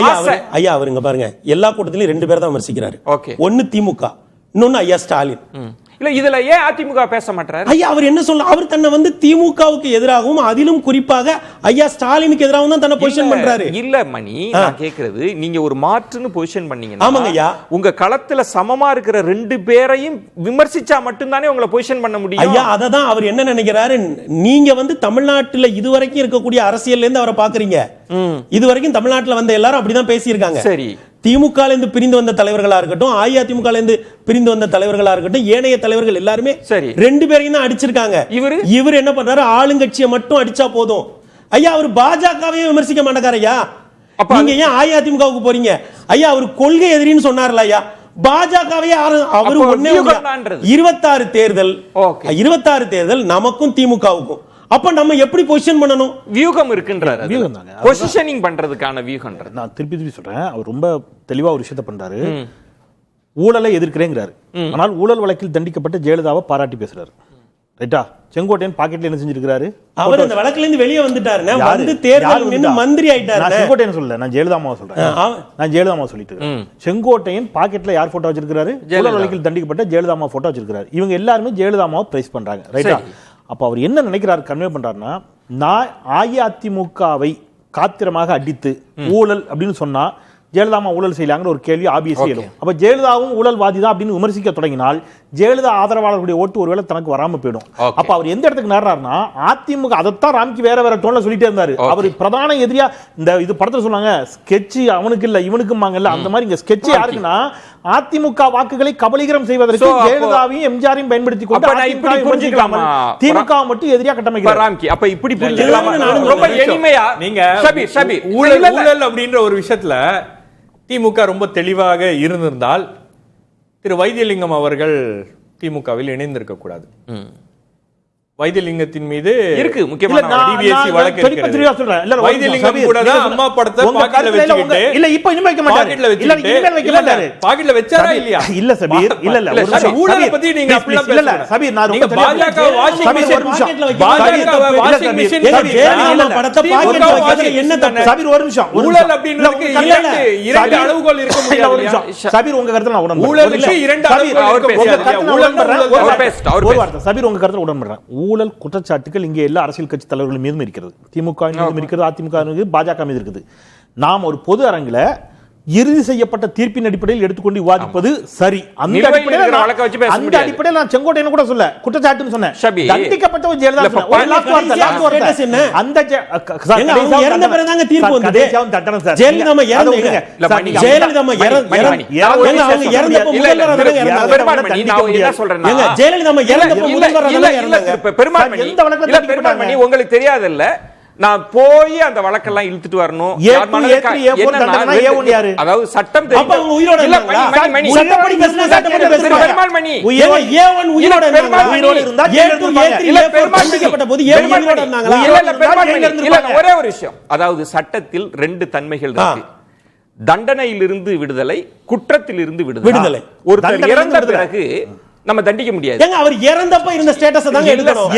ஆசை. ஐயா, அவருங்க பாருங்க, எல்லா கூட்டத்திலயும் 2 பேர் தான் விமர்சிக்கிறாரு. ஓகே. ஒன்னு திமுக, இன்னொன்னு ஐயா ஸ்டாலின். இல்ல, இதுல ஏன் அதிமுக பேச மாட்டாரு? ஐயா, அவர் என்ன சொல்ல, அவர் தன்னை வந்து திமுகவுக்கு எதிராகவும் அதிலும் குறிப்பாக ஐயா ஸ்டாலினுக்கு எதிராகவும் தான் தன்னை பொசிஷன் பண்றாரு. இல்ல மணி, நான் கேக்குறது, நீங்க ஒரு மாற்றுன்னு பொசிஷன் பண்ணீங்கன்னா, ஆமாங்க ஐயா, உங்க களத்துல சமமா இருக்கிற 2 பேரையும் விமர்சிச்சா மட்டும்தானே உங்களை பொசிஷன் பண்ண முடியும். ஐயா, அததான் அவர் என்ன நினைக்கிறாரு, நீங்க வந்து தமிழ்நாட்டுல இதுவரைக்கும் இருக்கக்கூடிய அரசியல்ல இருந்து அவரை பாக்குறீங்க. இதுவரைக்கும் தமிழ்நாட்டுல வந்த எல்லாரும் அப்படிதான் பேசியிருக்காங்க. சரி, திமுக இருந்து பிரிந்து வந்த தலைவர்களா இருக்கட்டும், அஇஅதிமுக இருந்து பிரிந்து வந்த தலைவர்களா இருக்கட்டும், ஏனைய தலைவர்கள் எல்லாருமே சரி 2 பேரையும் தான் அடிச்சிருக்காங்க. இவர் என்ன பண்றாரு, ஆளுங்கட்சியை மட்டும் அடிச்சா போதும். ஐயா, அவர் பாஜகவையே விமர்சிக்க மாட்டேங்காரு. ஐயா, நீங்க ஏன் அஇஅதிமுகவுக்கு போறீங்க? ஐயா, அவர் கொள்கை எதிரின்னு சொன்னார்ல. ஐயா, பாஜகவையே அவரு ஒண்ணே 26 தேர்தல் 26 தேர்தல் நமக்கும் திமுகவுக்கும். அப்ப நம்ம எப்படி பொசிஷன் பண்ணணும்? வியூகம் இருக்குன்றாரு. வியூகம் தாங்க. பொசிஷனிங் பண்றதுக்கான வியூகம்ன்றது. நான் திருப்பி சொல்றேன், அவர் ரொம்ப தெளிவா ஒரு விஷயத்தை பண்றாரு. ஊழலை எதிர்க்கிறேங்கிறாரு. ஆனால் ஊழல் வழக்கில் தண்டிக்கப்பட்ட ஜெயலலிதாவை பாராட்டி பேசுறாரு. ரைட்டா? செங்கோட்டையன் பாக்கெட்ல என்ன செஞ்சிருக்காரு? அவர் அந்த வழக்குல இருந்து வெளியே வந்துட்டாருங்க. வந்து தேர்தல் நின்னு மந்திரி ஆயிட்டாரு. நான் செங்கோட்டையன் சொல்லல, நான் ஜெயலலிதாவை சொல்றேன். நான் ஜெயலலிதாவை சொல்லிட்டு இருக்கேன். செங்கோட்டையன் பாக்கெட்ல யார் போட்டோ வச்சிருக்காரு? ஊழல் வழக்கில் தண்டிக்கப்பட்ட ஜெயலலிதா போட்டோ வச்சிருக்காரு. இவங்க எல்லாரும் ஜெயலலிதாவை பிரைஸ் பண்றாங்க. ரைட்டா? அப்ப அவர் என்ன நினைக்கிறாரு, கன்வே பண்றாருன்னா, நான் அஇஅதிமுகவை காத்திரமாக அடித்து ஊழல் அப்படின்னு சொன்னா ஜெயலலிதா ஊழல் செய்யலாங்கிற ஒரு கேள்வி ஆபியஸா எழும். அப்ப ஜெயலலிதாவும் ஊழல்வாதி தான் அப்படின்னு விமர்சிக்க தொடங்கினால் ஜெயலலிதா ஆதரவாளர்களுடைய ஓட்டு ஒருவேளை தனக்கு வராம போயிடும். அப்ப அவர் எந்த இடத்துக்கு நேர்றாருன்னா, அதிமுக அதைத்தான் ராம்கி வேற வேற டோன்ல சொல்லிட்டே இருந்தாரு. அவர் பிரதான எதிரியா இந்த இது படத்துல சொன்னாங்க, ஸ்கெட்ச் அவனுக்கு இல்ல இவனுக்குமாங்கல்ல, அந்த மாதிரி இங்க ஸ்கெட்ச் யாருக்குன்னா அதிமுக வாக்குகளை கபலீகரம் செய்வதற்கு ஜெயலலிதாவையும் எம்ஜிஆரையும் பயன்படுத்தி கொண்டு திமுக மட்டும் எதிரியா கட்டமைக்கிறார். அப்ப இப்படி புரிஞ்சுக்கலாமா? ரொம்ப எளிமையா நீங்க ஊழல் அப்படின்ற ஒரு விஷயத்துல திமுக ரொம்ப தெளிவாக இருந்திருந்தால் திரு வைத்தியலிங்கம் அவர்கள் திமுகவில் இணைந்திருக்க கூடாது. வைத்தியலிங்கத்தின் மீது இருக்கு முக்கியமான டிபிஎஸ்சி வழக்கு இருக்கிறது. வைத்தியலிங்கம் கூட தான் அம்மா படத்தை பாக்கெட்ல வச்சிட்டு இல்ல இப்ப இனிமே வைக்க மாட்டாரு. இல்ல இனிமே வைக்க மாட்டாரு. பாக்கெட்ல வெச்சாரா இல்லையா? இல்ல சபீர், இல்ல இல்ல ஒரு ஊழலை பத்தி நீங்க அப்படிலாம் பேசல. இல்ல சபீர், நான் ரொம்ப பாஜக வாஷிங் மிஷின் பாஜக வாஷிங் மிஷின் ஜெயலலிதா படத்தை பாக்கெட்ல வைக்கிறது என்ன தப்பு? சபீர் ஒரு நிமிஷம். ஊழல் அப்படிங்கிறதுக்கு இரண்டு அளவுகோல் இருக்க முடியாது. சபீர் உங்க கருத்துல நான் உடன்படுறேன். ஊழலுக்கு இரண்டு அளவுகோல் இருக்க முடியாது. ஊழல் சபீர் உங்க கருத்துல உடன்படுறேன். ஊழல் குற்றச்சாட்டுகள் இங்கே எல்லா அரசியல் கட்சி தலைவர்கள் மீதும் இருக்கிறது. திமுக மீதும் இருக்கிறது, அதிமுக மீது, பாஜக மீது இருக்குது. நாம் ஒரு பொது அரங்கில இறுதி செய்யப்பட்ட தீர்ப்பின் அடிப்படையில் எடுத்துக்கொண்டு விவாதிப்பது சரி. அந்த அடிப்படையில் நான் செங்கோட்டையன் கூட சொல்ல குற்றச்சாட்டுன்னு சொன்னேன். தண்டிக்கப்பட்ட ஒரு ஜெயலலிதா அந்த இறந்த பிறகுதாங்க தீர்ப்பு வந்தது. ஜெயலலிதா உங்களுக்கு தெரியாதுல்ல, நான் போய் அந்த வழக்கெல்லாம் இழுத்துட்டு வரணும். அதாவது சட்டம் ஒரே ஒரு விஷயம், அதாவது சட்டத்தில் 2 தன்மைகள் இருக்கு. தண்டனையிலிருந்து விடுதலை, குற்றத்திலிருந்து விடுதலை. ஒருத்தர் இறந்த பிறகு நம்ம தண்டிக்க முடியாது. ஏங்க, அவர் இறந்தப்ப இருந்த ஸ்டேட்டஸ் தான் எடுக்கணும்.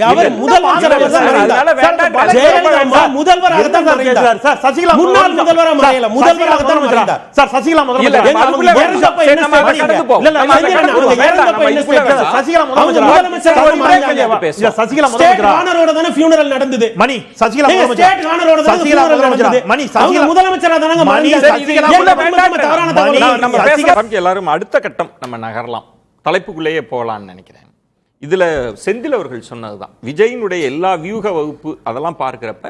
அவர் முதல்வராக தான் மறைந்தார். சார் சசிகலா முன்னாள் முதல்வராக மறையல, முதல்வராக தான் மறைந்தார். சார் சசிகலா முதல்வராக இறந்தப்ப என்ன சசிகலா முதலமைச்சராக மறைந்தாங்க. சசிகலா முதல்வராக ஆனரோட தான ஃபியூனரல் நடந்தது. மணி சசிகலா ஸ்டேட் ஆனரோட தான ஃபியூனரல் நடந்தது. மணி சசிகலா முதலமைச்சராக தான மறைந்தாங்க. நம்ம பேசலாம். எல்லாரும் அடுத்த கட்டம் நம்ம நகரலாம், தலைப்புக்குள்ளேயே போகலான்னு நினைக்கிறேன். இதுல செந்தில் அவர்கள் சொன்னதுதான், விஜயினுடைய எல்லா வியூக வகுப்பு அதெல்லாம் பார்க்கிறப்ப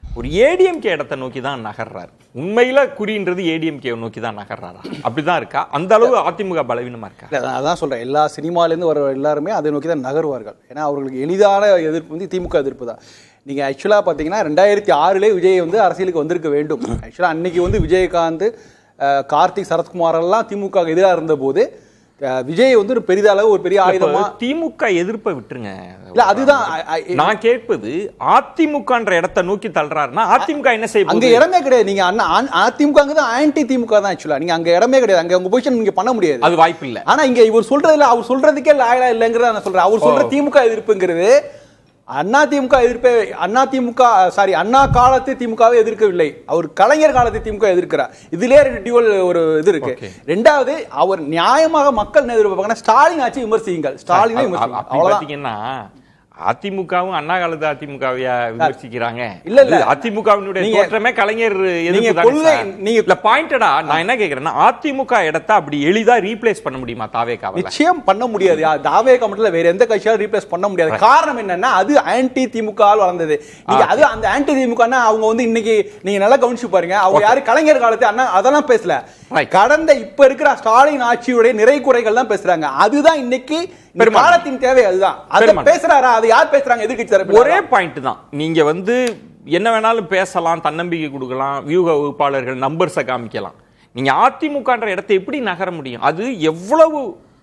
ஒரு ஏடிஎம்கே இடத்தை நோக்கி தான் நகர்றாரு. உண்மையில குறின்றது ஏடிஎம்கே நோக்கி தான் நகர்றாரா? அப்படிதான் இருக்கா? அந்த அளவு அதிமுக பலவீனமா இருக்கா? அதான் சொல்றேன், எல்லா சினிமாலேருந்து வர எல்லாருமே அதை நோக்கி தான் நகர்வார்கள். ஏன்னா அவர்களுக்கு எளிதான எதிர்ப்பு வந்து திமுக எதிர்ப்பு தான். நீங்கள் ஆக்சுவலாக பார்த்தீங்கன்னா 2006 விஜய் வந்து அரசியலுக்கு வந்திருக்க வேண்டும். ஆக்சுவலாக அன்னைக்கு வந்து விஜயகாந்த், கார்த்திக், சரத்குமார் எல்லாம் திமுக எதிராக இருந்தபோது விஜய் வந்து ஒரு பெரிதளவு ஒரு பெரிய ஆயுதமா திமுக எதிர்ப்பை விட்டுருங்க. இல்ல அதுதான் நான் கேட்பது, அதிமுகன்ற இடத்தை நோக்கி தள்ளுறாருன்னா அதிமுக என்ன செய்ய? அங்க இடமே கிடையாது. நீங்க அதிமுக ஆன்டி திமுக தான் ஆக்சுவலா. நீங்க அங்க இடமே கிடையாது. அங்க உங்க பொசிஷன் நீங்க பண்ண முடியாது. அது வாய்ப்பு இல்ல. ஆனா இங்க இவர் சொல்றதுல அவர் சொல்றதுக்கே லாயலா இல்லங்கிறத நான் சொல்றேன். அவர் சொல்ற திமுக எதிர்ப்புங்கிறது அதிமுக எதிர்ப்பே அண்ணா காலத்து திமுகவை எதிர்க்கவில்லை. அவர் கலைஞர் காலத்து திமுக எதிர்க்கிறார். இதுலயே டியூவல் ஒரு இது இருக்கு. ரெண்டாவது, அவர் நியாயமாக மக்கள் எதிர்பார்ப்பாங்கன்னா ஸ்டாலின் ஆட்சி விமர்சியுங்கள், ஸ்டாலினை விமர்சிங்க. அவ்வளவுதான். அதிமுகவும் அண்ணா காலத்து அதிமுகவையா விமர்சிக்கிறாங்க? இல்ல அதிமுகவினுடைய தோற்றமே கலைஞர் எதிர்ப்பு பாயிண்டடா. நான் என்ன கேக்குறேன்னா, அதிமுக இடத்தை அப்படி எளிதா ரீப்ளேஸ் பண்ண முடியுமா தாவேகாவை? நிச்சயம் பண்ண முடியாது. தாவேகா மட்டும் வேற எந்த கட்சியாலும் ரீப்ளேஸ் பண்ண முடியாது. காரணம் என்னன்னா, அது ஆன்டி திமுக வளர்ந்தது. நீங்க அது அந்த ஆன்டி திமுகனா அவங்க வந்து இன்னைக்கு நீங்க நல்லா கவனிச்சு பாருங்க, அவங்க யாரு கலைஞர் காலத்து அண்ணா அதெல்லாம் பேசல. கடந்த இப்ப இருக்கிற ஸ்டாலின் ஆட்சியுடைய நிறை குறைகள் தான் பேசுறாங்க. அதுதான் இன்னைக்கு காலத்தின் தேவை. அதுதான் அத பேசுறாரா? அது யார் பேசுறாங்க? எதிர்க்கட்சி தரப்பு ஒரே பாயிண்ட் தான். நீங்க வந்து என்ன வேணாலும் பேசலாம், தன்னம்பிக்கை கொடுக்கலாம், வியூக வகுப்பாளர்கள் நம்பர்ஸை காமிக்கலாம். நீங்க அதிமுகன்ற இடத்தை எப்படி நகர முடியும்? அது எவ்வளவு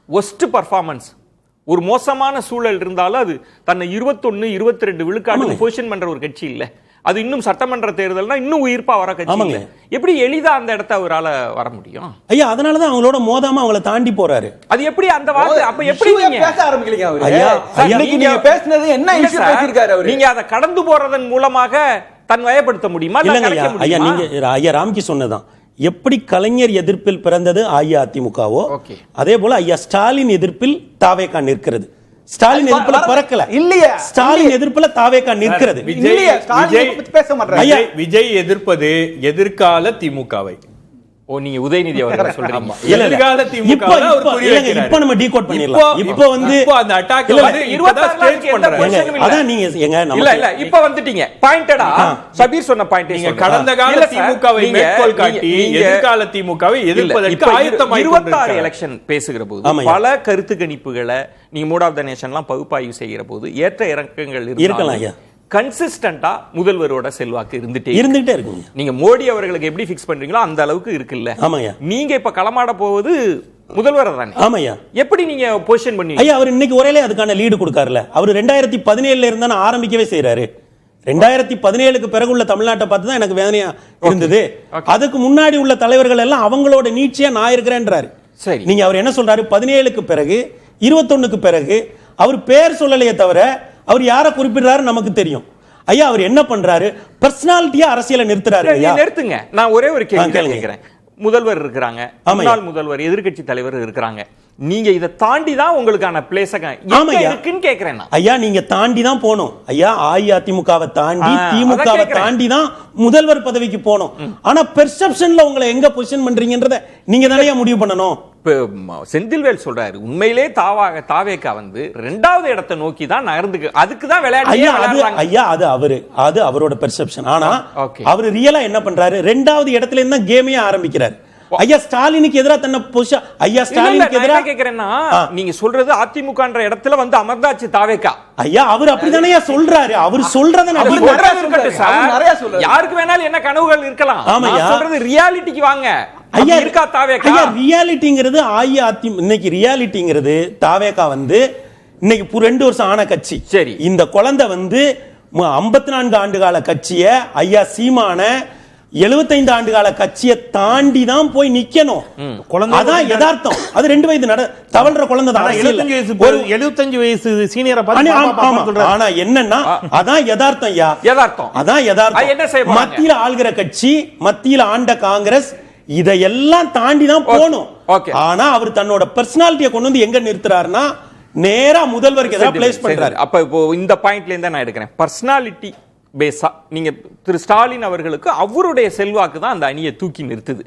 ஒஸ்ட் பர்ஃபார்மன்ஸ், ஒரு மோசமான சூழல் இருந்தாலும் அது தன்னை 21, 22 விழுக்காடு பொசிஷன் பண்ற ஒரு கட்சி இல்ல. அது இன்னும் சட்டமன்ற தேர்தல்னா இன்னும் உயிர்ப்பா வர கட்சி. எப்படி எளிதா அந்த இடத்தை அவரால வர முடியும்? ஐயா, அதனாலதான் அவங்களோட மோதாம அவங்கள தாண்டி போறாரு. அது எப்படி அந்த வார்த்தை? அப்ப எப்படி நீங்க பேச ஆரம்பிக்கிறீங்க? நீங்க பேசுனது என்ன இஷ்யூ பேசிருக்காரு அவரு? நீங்க அதை கடந்து போறதன் மூலமாக தன் வயப்படுத்த முடியுமா? ஐயா, நீங்க ஐயா ராம்கி சொன்னதான், எப்படி கலைஞர் எதிர்ப்பில் பிறந்தது அஇஅதிமுகவோ, அதே போல ஐயா ஸ்டாலின் எதிர்ப்பில் தாவேகா நிற்கிறது. ஸ்டாலின் எதிர்ப்புல பறக்கல இல்லையா? ஸ்டாலின் எதிர்ப்புல தாவேகா நிற்கிறது. விஜய் எதிர்ப்பது எதிர்கால திமுகவை. ஓ, நீங்க உதயநிதி அவர்கள் சொல்றீங்க. எதிர்கால திமுக இப்ப நம்ம டீகோட் பண்ணிரலாம். இப்ப வந்து அந்த அட்டாக் வந்து 26 பண்றாங்க. அதான் நீங்க இல்ல இல்ல இப்ப வந்துட்டீங்க. பாயிண்டடா சபீர் சொன்ன பாயிண்ட். நீங்க கடந்த கால திமுகவை மேற்கோள் காட்டி எதிர்கால திமுகவை எதிர்ப்பதற்கு ஆயத்தமாய் 26 எலெக்ஷன் பேசுகிற போது பல கருத்து கணிப்புகளை நீங்க மூட் ஆஃப் த நேஷன்லாம் பகுப்பாய்வு செய்கிற போது ஏற்ற இறக்கங்கள் இருக்கலாம். கன்சிஸ்டன்டா முதல்வரோட செல்வாக்கு இருந்துட்டே இருக்குங்க. நீங்க மோடி அவர்களுக்கு எப்படி ஃபிக்ஸ் பண்றீங்களோ அந்த அளவுக்கு இருக்குல்ல. ஆமாயா. நீங்க இப்ப களமாட போவது முதல்வர் தானே? ஆமாயா. எப்படி நீங்க பொசிஷன் பண்ணி? ஐயா, அவர் இன்னைக்கு ஒரேலே அதுக்கான லீடு கொடுக்காருல. அவர் 2017 இருந்தா ஆரம்பிக்கவே செய்யறாரு. 2017க்கு பிறகு உள்ள தமிழ்நாட்டை பார்த்து தான் எனக்கு வேதனையா இருந்தது. அதுக்கு முன்னாடி உள்ள தலைவர்கள் எல்லாம் அவங்களோட நீட்சியா நான் இருக்கிறேன்றாரு. சரி, நீங்க அவர் என்ன சொல்றாரு? 17க்கு பிறகு 21க்கு பிறகு அவர் பேர் சொல்லலையே தவிர அவர் யாரை குறிப்பிடுறாரு நமக்கு தெரியும். ஐயா, அவர் என்ன பண்றாரு? பர்சனாலிட்டியா அரசியலை நிறுத்துறாரு. நிறுத்துங்க. நான் ஒரே ஒரு கேள்வி கேட்கிறேன். முதல்வர் இருக்கிறாங்க, முன்னாள் முதல்வர், எதிர்க்கட்சி தலைவர் இருக்கிறாங்க. நீங்க இதை தாண்டி தான் உங்களுக்கான பிளேஸ் இருக்குன்னு கேக்குறேன். ஐயா, நீங்க தாண்டி தான் போகணும். ஐயா, அஇஅதிமுகவை தாண்டி திமுகவை தாண்டி தான் முதல்வர் பதவிக்கு போகணும். ஆனா பெர்செப்ஷன்ல உங்களை எங்க பொசிஷன் பண்றீங்கன்றத நீங்க தானே முடிவு பண்ணணும். செந்தில்வேல் சொல்றாரு, உண்மையிலே தாவேகா வந்து 2வது இடத்தை நோக்கி தான் நகர்ந்து அதுக்கு தான் விளையாட்டு. ஐயா, அது அவரோட பெர்செப்ஷன். ஆனா அவர் ரியலா என்ன பண்றாரு? 2வது இடத்துல இருந்து தான் கேமையே ஆரம்பிக்கிறாரு. ஐயா, ஸ்டாலினுக்கு எதிராக தன்னை பொசிஷன். ஐயா, ஸ்டாலினுக்கு எதிராக கேக்குறேன்னா, நீங்க சொல்றது அதிமுகன்ற இடத்துல வந்து அமர்ந்தாச்சு தாவேகா. ஐயா, அவர் அப்படிதானே சொல்றாரு. அவர் சொல்றத யாருக்கு வேணாலும் என்ன கனவுகள் இருக்கலாம். ஆமாயா, சொல்றது ரியாலிட்டிக்கு வாங்க. ஐயா, இருக்கா தாவேகா? ஐயா, ரியாலிட்டிங்கிறது அஇஅதிமுக இன்னைக்கு ரியாலிட்டிங்கிறது தாவேகா வந்து இன்னைக்கு 2 வருஷம் ஆன கட்சி. சரி, இந்த குழந்தை வந்து 54 ஆண்டு கால கட்சியை ஐயா சீமான 75 ஆண்டு கால கட்சியை தாண்டி தான் போய் நிக்கணும். அதான் யதார்த்தம். அது 2 வயது தவழ்ற குழந்தை தான். 75 வயசு சீனியரை ஆனா என்னன்னா அதான் யதார்த்தம். ஐயா, யதார்த்தம். அதான் யதார்த்தம். மத்தியில ஆள்கிற கட்சி, மத்தியில ஆண்ட காங்கிரஸ், இதையெல்லாம் தாண்டி தான் போகணும். ஆனா அவர் தன்னோட பர்சனாலிட்டியை கொண்டு வந்து எங்க நிறுத்துறாருன்னா நேரா முதல்வருக்கு எதாவது பிளேஸ் பண்றாரு. அப்ப இப்போ இந்த பாயிண்ட்ல இருந்து நான் எடுக்கிறேன். பர்சனாலிட்டி பேஸா நீங்க திரு ஸ்டாலின் அவர்களுக்கு அவருடைய செல்வாக்கு தான் அந்த அணியை தூக்கி நிறுத்துது.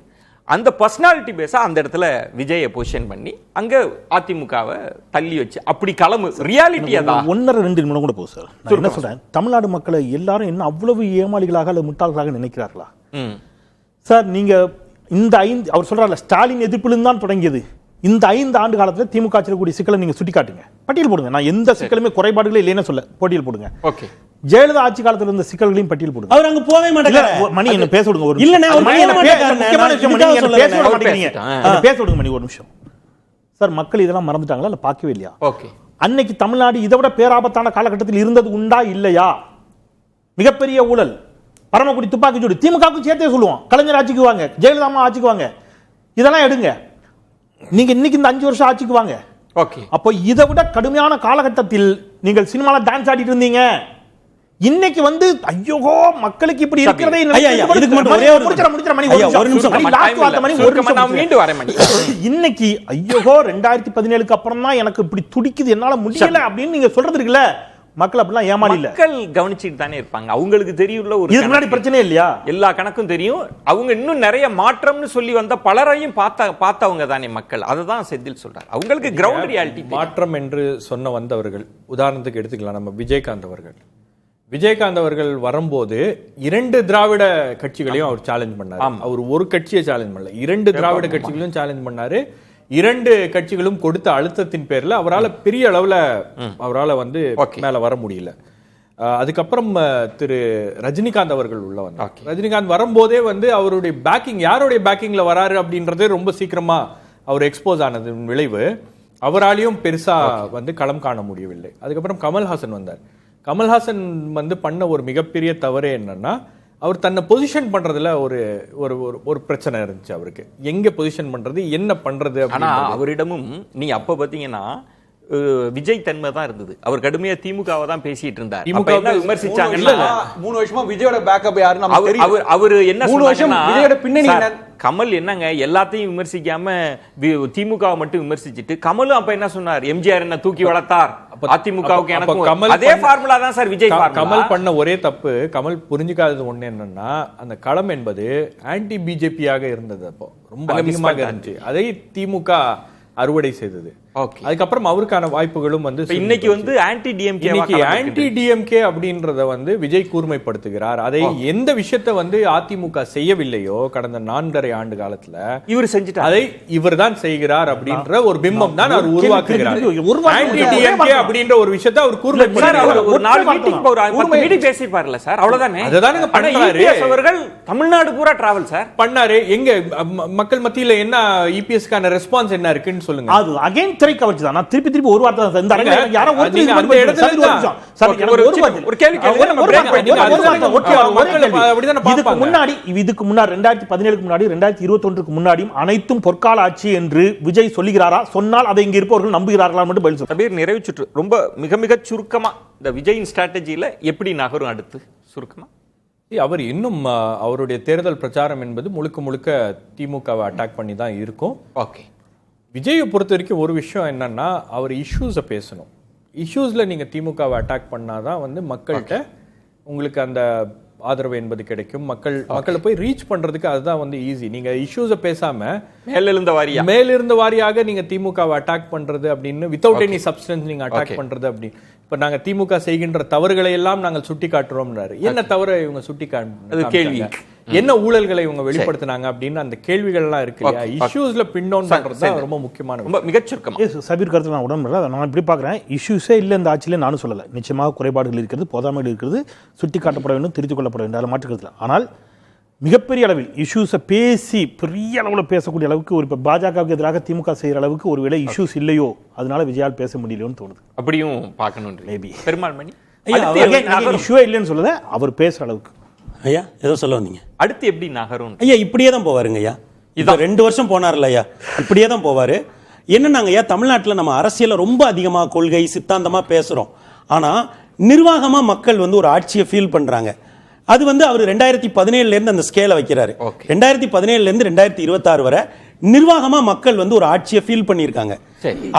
அந்த பர்சனாலிட்டி பேஸா அந்த இடத்துல விஜயை பொசிஷன் பண்ணி அங்க அதிமுகவை தள்ளி வச்சு அப்படி களமு ரியாலிட்டியா தான் 1.5-2 நிமிடம் கூட போகுது சார். நான் என்ன சொல்றேன், தமிழ்நாடு மக்களை எல்லாரும் என்ன அவ்வளவு ஏமாளிகளாக அல்லது முட்டாள்களாக நினைக்கிறார்களா சார்? நீங்க இந்த 5 அவர் சொல்றாருல ஸ்டாலின் எதிர்ப்பிலிருந்து தான் தொடங்கியது. இந்த 5 ஆண்டு காலத்துல திமுக ஆட்சியில் சிக்கலை நீங்க சுட்டி காட்டுங்க, பட்டியல் போடுங்க. நான் எந்த சிக்கலுமே குறைபாடுகளே இல்லைன்னு சொல்ல, பட்டியல் போடுங்க. ஓகே, ஜெயலலிதா ஆட்சி காலத்துல இருந்த சிக்கல்களையும் பட்டியல் போடுங்க. அவர் அங்க போவே மாட்டாரு. மணி என்ன பேச விடுங்க ஒரு இல்ல, நான் முக்கியமான விஷயம் மணி என்ன பேச விட மாட்டேங்கிறீங்க. பேச விடுங்க மணி ஒரு நிமிஷம் சார் மக்கள் இதெல்லாம் மறந்துட்டாங்களா இல்லை பார்க்கவே இல்லையா? ஓகே, அன்னைக்கு தமிழ்நாடு இதை விட பேராபத்தான காலகட்டத்தில் இருந்தது உண்டா இல்லையா? மிகப்பெரிய ஊழல், பரமக்குடி துப்பாக்கிச்சூடு, திமுகவுக்கு சேர்த்தே சொல்லுவோம். கலைஞர் ஆட்சிக்கு வாங்க, ஜெயலலிதா ஆட்சிக்கு வாங்க, இதெல்லாம் எடுங்க. நீங்க இன்னைக்கு இந்த 5 வருஷம் ஆட்சிக்கு வாங்க. ஓகே. அப்போ இதை விட கடுமையான காலகட்டத்தில் நீங்கள் சினிமால டான்ஸ் ஆடிட்டு இருந்தீங்க. இன்னைக்கு வந்து ஐயோ மக்களுக்கு இப்படி இருக்கிறதே இன்னைக்கு ஐயோ 2017க்கு அப்புறம் தான் எனக்கு இப்படி துடிக்குது, என்னால முடியல அப்படின்னு நீங்க சொல்றது இருக்குல்ல, மக்கள் அப்படிலாம் ஏமாறி இல்ல. மக்கள் கவனிச்சுட்டு தானே இருப்பாங்க. அவங்களுக்கு தெரியுள்ள ஒரு இதுக்கு முன்னாடி பிரச்சனை இல்லையா? எல்லா கணக்கும் தெரியும். அவங்க இன்னும் நிறைய மாற்றம்னு சொல்லி வந்த பலரையும் பார்த்தவங்க தானே மக்கள். அதுதான் செந்தில் சொல்றாரு. அவங்களுக்கு கிரவுண்ட் ரியாலிட்டி மாற்றம் என்று சொன்ன வந்தவர்கள் உதாரணத்துக்கு எடுத்துக்கலாம். நம்ம விஜயகாந்த் அவர்கள் வரும்போது 2 திராவிட கட்சிகளையும் அவர் சேலஞ்ச் பண்ணாரு. அவர் ஒரு கட்சியை சேலஞ்ச் பண்ணல, 2 திராவிட கட்சிகளையும் சேலஞ்ச் பண்ணாரு. 2 கட்சிகளும் கொடுத்த அழுத்தத்தின் பேர்ல அவரால் பெரிய அளவுல அவரால் வந்து மேல வர முடியல. அதுக்கப்புறம் திரு ரஜினிகாந்த் அவர்கள் உள்ள வந்தார். ரஜினிகாந்த் வரும்போதே வந்து அவருடைய பேக்கிங், யாருடைய பேக்கிங்ல வராரு அப்படின்றதே ரொம்ப சீக்கிரமா அவர் எக்ஸ்போஸ் ஆனது விளைவு அவராலையும் பெருசா வந்து களம் காண முடியவில்லை. அதுக்கப்புறம் கமல்ஹாசன் வந்தார். கமல்ஹாசன் வந்து பண்ண ஒரு மிகப்பெரிய தவறே என்னன்னா, அவர் தன்னை பொசிஷன் பண்றதுல ஒரு பிரச்சனை இருந்துச்சு. அவருக்கு எங்க பொசிஷன் பண்றது, என்ன பண்றது. ஆனா அவரிடமும் நீ அப்ப பாத்தீங்கன்னா விஜய் தன்மை தான் இருந்தது. அவர் கடுமையா திமுகவை தான் பேசிட்டு இருந்தார். விமர்சிச்சாங்க. 3 வருஷமா விஜயோட பேக்கப் யாருன்னு நமக்கு தெரியும். அவரு என்ன 3 வருஷம் விஜயோட பின்னணி என்ன? கமல் என்னங்க எல்லாத்தையும் விமர்சிக்காம திமுகவை மட்டும் விமர்சிச்சுட்டு, கமலும் அப்ப என்ன சொன்னார், எம்ஜிஆர் என்ன தூக்கி வளர்த்தார், அதிமுகவுக்கு எனக்கு அதே ஃபார்முலா தான் சார் விஜய். கமல் பண்ண ஒரே தப்பு, கமல் புரிஞ்சுக்காதது ஒண்ணு என்னன்னா, அந்த களம் என்பது ஆன்டி பிஜேபியாக இருந்தது. அப்போ ரொம்ப அதிகமாக இருந்துச்சு. அதை திமுக அறுவடை செய்தது. அதுக்கப்புறம் அவருக்கான வாய்ப்புகளும் வந்து இன்னைக்கு வந்து ஆன்டி டிஎம்கே அப்படின்றத வந்து விஜய் கூர்மைப்படுத்துகிறார். அதை எந்த விஷயத்தை வந்து அதிமுக செய்யவில்லையோ கடந்த 4.5 ஆண்டு காலத்துல இவர் செஞ்சுட்டு அதை இவர் தான் செய்கிறார் அப்படின்ற ஒரு பிம்பம் தான் அவர் உருவாக்குகிறார். ஆன்டி டிஎம்கே அப்படின்ற ஒரு விஷயத்தை அவர் பேசிப்பார்ல சார், அவ்வளவுதானே. அதுதானே பண்ணாரு. அவர்கள் தமிழ்நாடு பூரா டிராவல் சார் பண்ணாரு. எங்க மக்கள் மத்தியில என்ன இபிஎஸ்கான ரெஸ்பான்ஸ் என்ன இருக்குன்னு சொல்லுங்க. அது அகைன் திரை கவர்ச்சி தான். நான் திருப்பி ஒரு வார்த்தை தான். இந்த அரங்க யாரோ ஒரு கேள்வி இதுக்கு முன்னாடி 2017க்கு முன்னாடி 2021க்கு முன்னாடியும் அனைத்தும் பொற்கால ஆட்சி என்று விஜய் சொல்லுகிறாரா? சொன்னால் அதை இங்க இருப்பவர்கள் நம்புகிறார்களா மட்டும் பதில் சொல்லுங்க. நிறைவு சுற்று ரொம்ப மிக சுருக்கமா இந்த விஜயின் ஸ்ட்ராட்டஜியில எப்படி நகரும் அடுத்து சுருக்கமா? அவர் இன்னும் அவருடைய தேர்தல் பிரச்சாரம் என்பது முழுக்க திமுகவை அட்டாக் பண்ணி தான் இருக்கும். ஓகே. விஜயை பொறுத்த வரைக்கும் ஒரு விஷயம் என்னன்னா, அவர் இஷ்யூஸை பேசணும். இஷ்யூஸில் நீங்கள் திமுகவை அட்டாக் பண்ணாதான் வந்து மக்கள்கிட்ட உங்களுக்கு அந்த ஆதரவு என்பது கிடைக்கும். மக்களை போய் ரீச் பண்றதுக்கு அதுதான் வந்து ஈஸி. நீங்க இஷ்யூஸை பேசாம மேலிருந்த வாரியாக நீங்க திமுகவை அட்டாக் பண்றது அப்படின்னு வித்தவுட் எனி சப்ஸ்டன்ஸ் நீங்க அட்டாக் பண்றது அப்படி. இப்ப நாங்க திமுக செய்கின்ற தவறுகளை எல்லாம் நாங்கள் சுட்டி காட்டுறோம்ன்றாரு. என்ன தவறு இவங்க சுட்டி காட்டு கேள்வி, என்ன ஊழல்களை இவங்க வெளிப்படுத்தினாங்க அப்படின்னு அந்த கேள்விகள் எல்லாம் இருக்கு இல்லையா? இஷ்யூஸ்ல பின்னோன் பண்றது ரொம்ப முக்கியமான, ரொம்ப மிகச்சுருக்கமா. சபீர் கருத்து நான் உடம்புல நான் இப்படி பாக்குறேன். இஷ்யூஸே இல்லை இந்த ஆட்சியில நானும் சொல்லலை. நிச்சயமாக குறைபாடுகள் இருக்கிறது, போதாமைகள் இருக்கிறது, சுட்டி காட்டப்பட வேண்டும், திருத்திக் கொள்ளப்பட வேண்டும், அதில் மாற்றுக்கிறதுல. ஆனால் மிகப்பெரிய அளவில் இஷ்யூஸை பேசி பெரிய அளவில் பேசக்கூடிய அளவுக்கு ஒரு இப்போ பாஜகவுக்கு எதிராக திமுக செய்கிற அளவுக்கு ஒரு வேளை இஷ்யூஸ் இல்லையோ, அதனால விஜயால் பேச முடியலையோன்னு தோணுது. அப்படியும் பார்க்கணும். மேபி பெருமாள் மணி இஷ்யூவே இல்லைன்னு சொல்லல, அவர் பேசுற அளவுக்கு. ஐயா ஏதோ சொல்ல வந்தீங்க. அடுத்து எப்படி நகரும்? ஐயா இப்படியே தான் போவாருங்க ஐயா. இதை 2 வருஷம் போனார்ல ஐயா, இப்படியே தான் போவார். என்னன்னாங்க ஐயா, தமிழ்நாட்டில் நம்ம அரசியலை ரொம்ப அதிகமாக கொள்கை சித்தாந்தமாக பேசுகிறோம். ஆனால் நிர்வாகமாக மக்கள் வந்து ஒரு ஆட்சியை ஃபீல் பண்ணுறாங்க. அது வந்து அவர் 2017 அந்த ஸ்கேலை வைக்கிறாரு. 2017 2026 வரை நிர்வாகமா மக்கள் வந்து ஒரு ஆட்சியை ஃபீல் பண்ணியிருக்காங்க.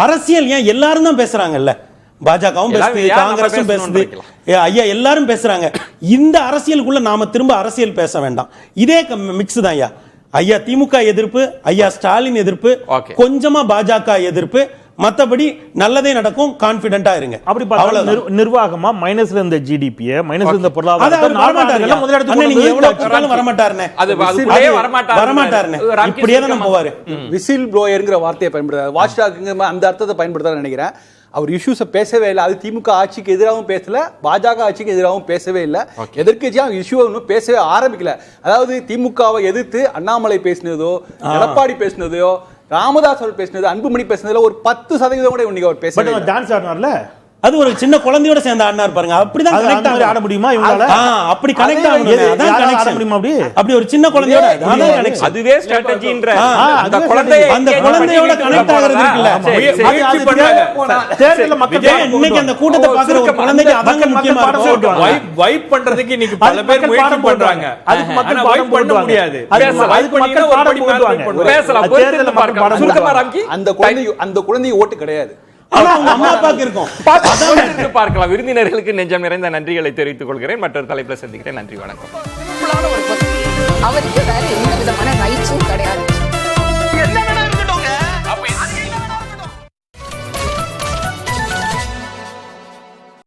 அரசியல் ஏன் எல்லாரும் தான் பேசுறாங்கல்ல, பாஜகவும் பேசுது, காங்கிரஸும் பேசுது, ஐயா எல்லாரும் பேசுறாங்க. இந்த அரசியலுக்குள்ள நாம திரும்ப அரசியல் பேச வேண்டாம். இதே மிக்ஸ் தான் ஐயா. ஐயா திமுக எதிர்ப்பு, ஐயா ஸ்டாலின் எதிர்ப்பு, கொஞ்சமா பாஜக எதிர்ப்பு, மத்தபடி நல்லதே நடக்கும், கான்ஃபிடென்ட்டா இருங்க. அப்படி பார்த்தா நிர்வாகமா மைனஸ்ல இருந்த ஜிடிபியை மைனஸ்ல இருந்த பொருளாதாரம் வரமாட்டாருன்னு இப்படியே தான் போவாரு. விசில் ப்ளோயர்ங்கிற வார்த்தையை பயன்படுத்தாரு, வாட்ச் டாக்குங்க அந்த அர்த்தத்தை பயன்படுத்தாரு நினைக்கிறேன். அவர் இஷ்யூஸை பேசவே இல்லை. அது திமுக ஆட்சிக்கு எதிராகவும் பேசல, பாஜக ஆட்சிக்கு எதிராகவும் பேசவே இல்லை. எதிர்க்கட்சியாக இஷ்யூவை இன்னும் பேசவே ஆரம்பிக்கல. அதாவது திமுகவை எதிர்த்து அண்ணாமலை பேசினதோ, எடப்பாடி பேசினதோ, ராமதாஸ் அவர் பேசினது, அன்புமணி பேசினதுல ஒரு 10% கூட இன்னைக்கு அவர் பட் பேசவே அவர் டான்ஸ் ஆடினார்ல, அது ஒரு சின்ன குழந்தையோட சேர்ந்து ஆடினார் பாருங்க. அப்படிதான் அது கனெக்ட் அந்த மாதிரி ஆட முடியுமா இவங்களால? அப்படி கனெக்ட் ஆகணும். எது? அதான் யாரால ஆட connection. முடியுமா அப்படி? அப்படி ஒரு சின்ன குழந்தையோட அதான் connection. அதுவே ஸ்ட்ராட்டஜின்ற அந்த குழந்தையோட கனெக்ட் ஆகிறது இருக்குல்ல. முயற்சி பண்ணாங்க. தேர்தல்ல மக்கள் ஏன் இன்னைக்கு அந்த கூட்டத்தை பார்க்குற ஒரு குழந்தைக்கு அதான் முக்கியமா இருக்கும். வைப் பண்றதுக்கு இன்னைக்கு பல பேர் முயற்சி பண்றாங்க. அதுக்கு மக்கள் ஆனா பாடம் wipe பண்ண போடுவாங்க. முடியாது. அதுக்கு மக்கள் பாடம் போடுவாங்க. பேசலாம். தேர்தல்ல மக்கள் பாடம் போடுவாங்க. அந்த குழந்தை ஓட்டு கிடையாது. ஆனா அவங்க அம்மா அப்பாக்கு இருக்கும். தொடர்ந்து பார்க்கலாம். விருந்தினர்களுக்கு நெஞ்சம் நிறைந்த நன்றிகளை தெரிவித்துக் கொள்கிறேன். மற்றொரு தலைப்புல சந்திக்கிறேன். நன்றி, வணக்கம். சிம்பிளான ஒரு question. அவருக்கு வேற எந்த விதமான